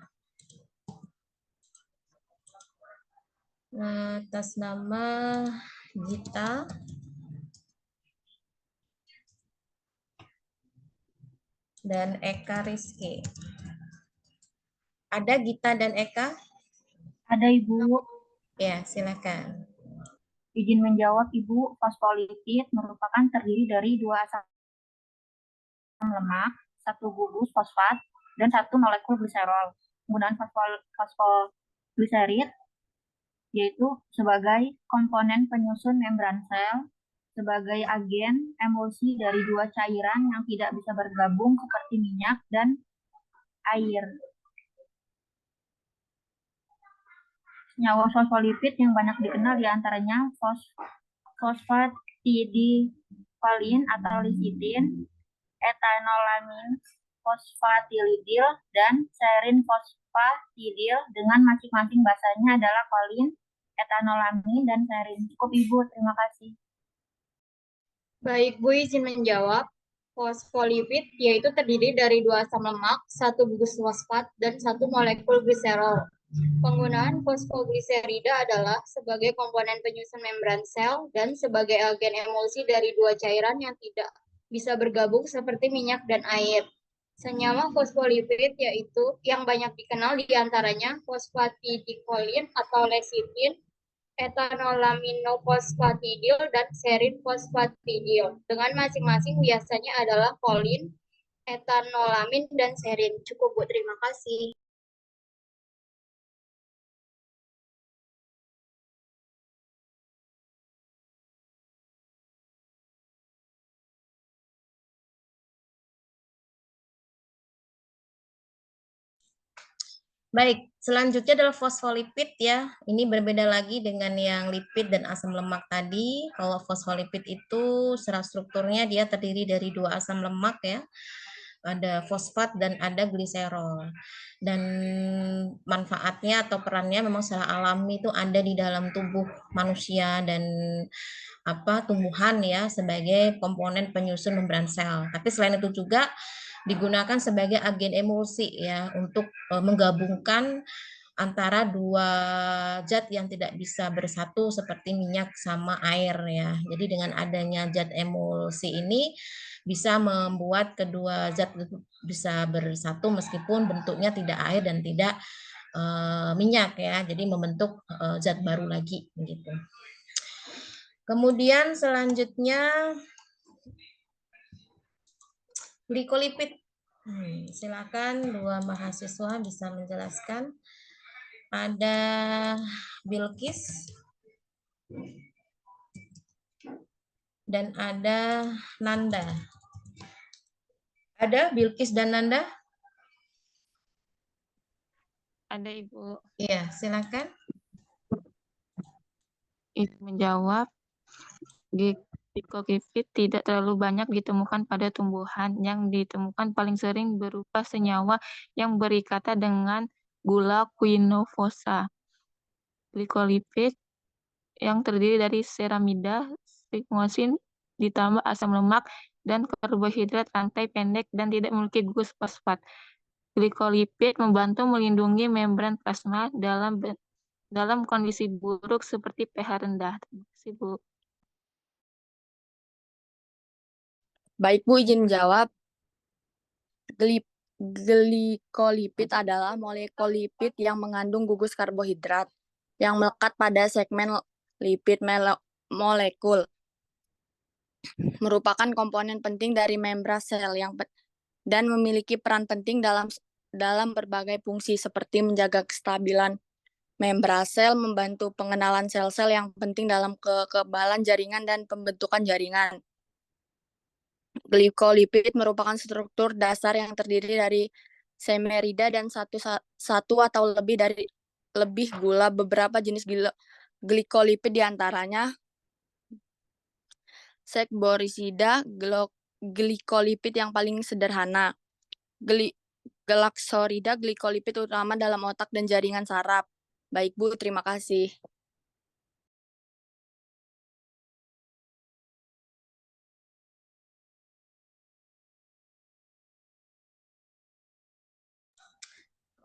[SPEAKER 1] Atas nama Gita. Dan Eka Rizky. Ada Gita dan Eka?
[SPEAKER 14] Ada Ibu.
[SPEAKER 1] Ya, silakan.
[SPEAKER 14] Izin menjawab Ibu, fosfolipid merupakan terdiri dari 2 asam lemak, 1 gugus fosfat, dan 1 molekul gliserol. Penggunaan fosfogliserid yaitu sebagai komponen penyusun membran sel, sebagai agen emulsi dari 2 cairan yang tidak bisa bergabung seperti minyak dan air. Senyawa fosfolipid yang banyak dikenal diantaranya fosfatidilkolin atau lecitin, etanolamin fosfatidil, dan serin fosfatidil dengan masing-masing bahasanya adalah kolin, etanolamin, dan serin. Cukup Ibu, terima kasih.
[SPEAKER 13] Baik, Bu izin menjawab. Fosfolipid yaitu terdiri dari 2 asam lemak, 1 gugus fosfat, dan 1 molekul gliserol. Penggunaan fosfogliserida adalah sebagai komponen penyusun membran sel dan sebagai agen emulsi dari 2 cairan yang tidak bisa bergabung seperti minyak dan air. Senyawa fosfolipid yaitu yang banyak dikenal diantaranya fosfatidilkolin atau lecitin, etanolaminofosfatidil, dan serin fosfatidil. Dengan masing-masing biasanya adalah kolin, etanolamin, dan serin. Cukup Bu, terima kasih.
[SPEAKER 1] Baik, selanjutnya adalah fosfolipid ya. Ini berbeda lagi dengan yang lipid dan asam lemak tadi. Kalau fosfolipid itu secara strukturnya dia terdiri dari 2 asam lemak ya. Ada fosfat dan ada gliserol. Dan manfaatnya atau perannya memang secara alami itu ada di dalam tubuh manusia dan tumbuhan ya sebagai komponen penyusun membran sel. Tapi selain itu juga digunakan sebagai agen emulsi ya untuk menggabungkan antara 2 zat yang tidak bisa bersatu seperti minyak sama air ya. Jadi dengan adanya zat emulsi ini bisa membuat kedua zat itu bisa bersatu meskipun bentuknya tidak air dan tidak minyak ya. Jadi membentuk zat baru lagi begitu. Kemudian selanjutnya glikolipid. Silakan 2 mahasiswa bisa menjelaskan. Ada Bilkis dan ada Nanda. Ada Bilkis dan Nanda?
[SPEAKER 5] Ada Ibu.
[SPEAKER 1] Iya, silakan.
[SPEAKER 5] Izin menjawab, glikolipid tidak terlalu banyak ditemukan pada tumbuhan. Yang ditemukan paling sering berupa senyawa yang berikatan dengan gula quinofosa. Glikolipid yang terdiri dari ceramida, sigmosin, ditambah asam lemak dan karbohidrat rantai pendek dan tidak memiliki gugus fosfat. Glikolipid membantu melindungi membran plasma dalam kondisi buruk seperti pH rendah. Terima kasih, Bu.
[SPEAKER 3] Baik Bu, izin menjawab. Glikolipid adalah molekul lipid yang mengandung gugus karbohidrat yang melekat pada segmen lipid molekul. Merupakan komponen penting dari membran sel dan memiliki peran penting dalam berbagai fungsi seperti menjaga kestabilan membran sel, membantu pengenalan sel-sel yang penting dalam kekebalan jaringan dan pembentukan jaringan. Glikolipid merupakan struktur dasar yang terdiri dari samarida dan satu atau lebih gula. Beberapa jenis glikolipid diantaranya saccharosida, glikolipid yang paling sederhana, galaktorida, glikolipid utama dalam otak dan jaringan saraf. Baik Bu, terima kasih.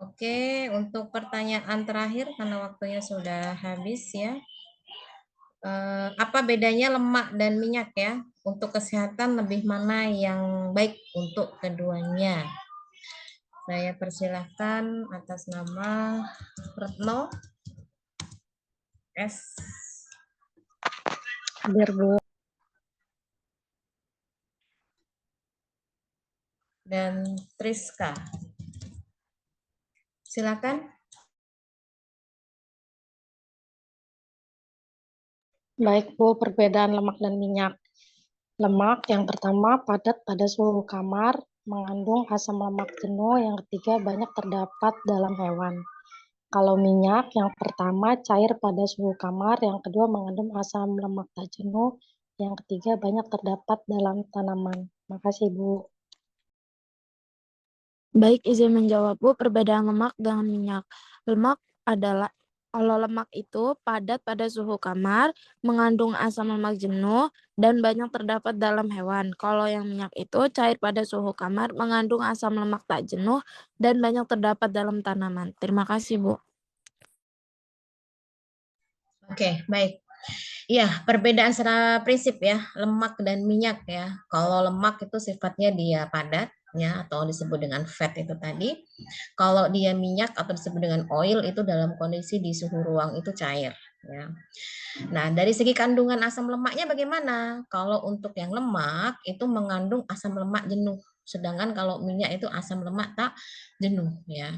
[SPEAKER 1] Oke, untuk pertanyaan terakhir karena waktunya sudah habis ya. Apa bedanya lemak dan minyak ya? Untuk kesehatan lebih mana yang baik untuk keduanya? Saya persilahkan atas nama Retno S.
[SPEAKER 3] Biar Bu.
[SPEAKER 1] Dan Triska. Silakan.
[SPEAKER 20] Baik Bu, perbedaan lemak dan minyak. Lemak yang pertama padat pada suhu kamar, mengandung asam lemak jenuh, yang ketiga banyak terdapat dalam hewan. Kalau minyak yang pertama cair pada suhu kamar, yang kedua mengandung asam lemak tak jenuh, yang ketiga banyak terdapat dalam tanaman. Makasih Bu.
[SPEAKER 21] Baik, izin menjawab Bu, perbedaan lemak dengan minyak. Kalau lemak itu padat pada suhu kamar, mengandung asam lemak jenuh, dan banyak terdapat dalam hewan. Kalau yang minyak itu cair pada suhu kamar, mengandung asam lemak tak jenuh, dan banyak terdapat dalam tanaman. Terima kasih, Bu.
[SPEAKER 1] Oke, baik. Ya, perbedaan secara prinsip ya, lemak dan minyak ya. Kalau lemak itu sifatnya dia padat ya, atau disebut dengan fat itu tadi. Kalau dia minyak atau disebut dengan oil itu dalam kondisi di suhu ruang itu cair ya. Nah, dari segi kandungan asam lemaknya bagaimana? Kalau untuk yang lemak itu mengandung asam lemak jenuh, sedangkan kalau minyak itu asam lemak tak jenuh ya.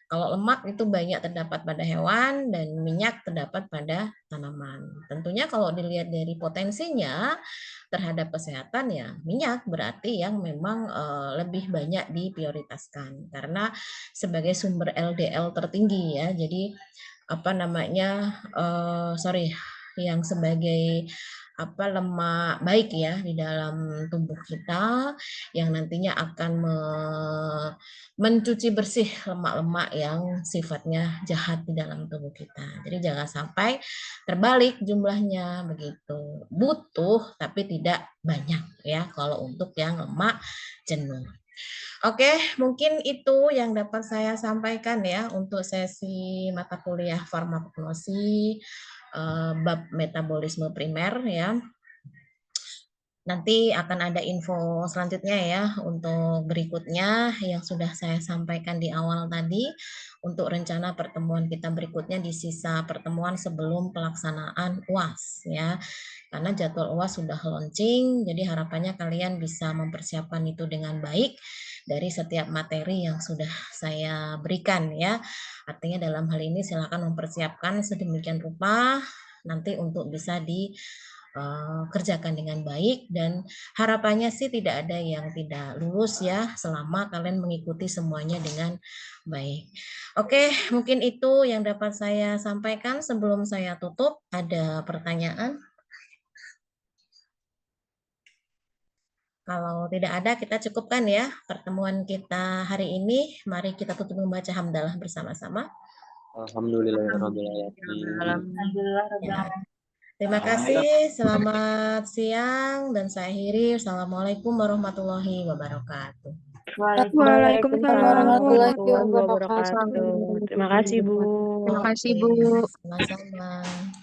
[SPEAKER 1] Kalau lemak itu banyak terdapat pada hewan dan minyak terdapat pada tanaman. Tentunya kalau dilihat dari potensinya terhadap kesehatan ya minyak berarti yang memang lebih banyak diprioritaskan karena sebagai sumber LDL tertinggi ya. Jadi apa namanya yang sebagai lemak baik ya di dalam tubuh kita yang nantinya akan mencuci bersih lemak-lemak yang sifatnya jahat di dalam tubuh kita. Jadi jangan sampai terbalik jumlahnya begitu. Butuh tapi tidak banyak ya kalau untuk yang lemak jenuh. Oke, mungkin itu yang dapat saya sampaikan ya untuk sesi mata kuliah farmakologi bab metabolisme primer ya. Nanti akan ada info selanjutnya ya untuk berikutnya yang sudah saya sampaikan di awal tadi untuk rencana pertemuan kita berikutnya di sisa pertemuan sebelum pelaksanaan UAS ya. Karena jadwal UAS sudah launching, jadi harapannya kalian bisa mempersiapkan itu dengan baik dari setiap materi yang sudah saya berikan ya. Artinya dalam hal ini silakan mempersiapkan sedemikian rupa nanti untuk bisa dikerjakan dengan baik dan harapannya sih tidak ada yang tidak lulus ya selama kalian mengikuti semuanya dengan baik. Oke, mungkin itu yang dapat saya sampaikan sebelum saya tutup. Ada pertanyaan? Kalau tidak ada, kita cukupkan ya pertemuan kita hari ini. Mari kita tutup membaca hamdalah bersama-sama.
[SPEAKER 2] Alhamdulillahirrahmanirrahim.
[SPEAKER 1] Terima kasih, selamat siang, dan saya akhiri. Assalamualaikum warahmatullahi wabarakatuh.
[SPEAKER 21] Waalaikumsalam
[SPEAKER 3] warahmatullahi wabarakatuh.
[SPEAKER 21] Terima kasih, Bu.
[SPEAKER 1] Terima kasih, Bu. Sama-sama.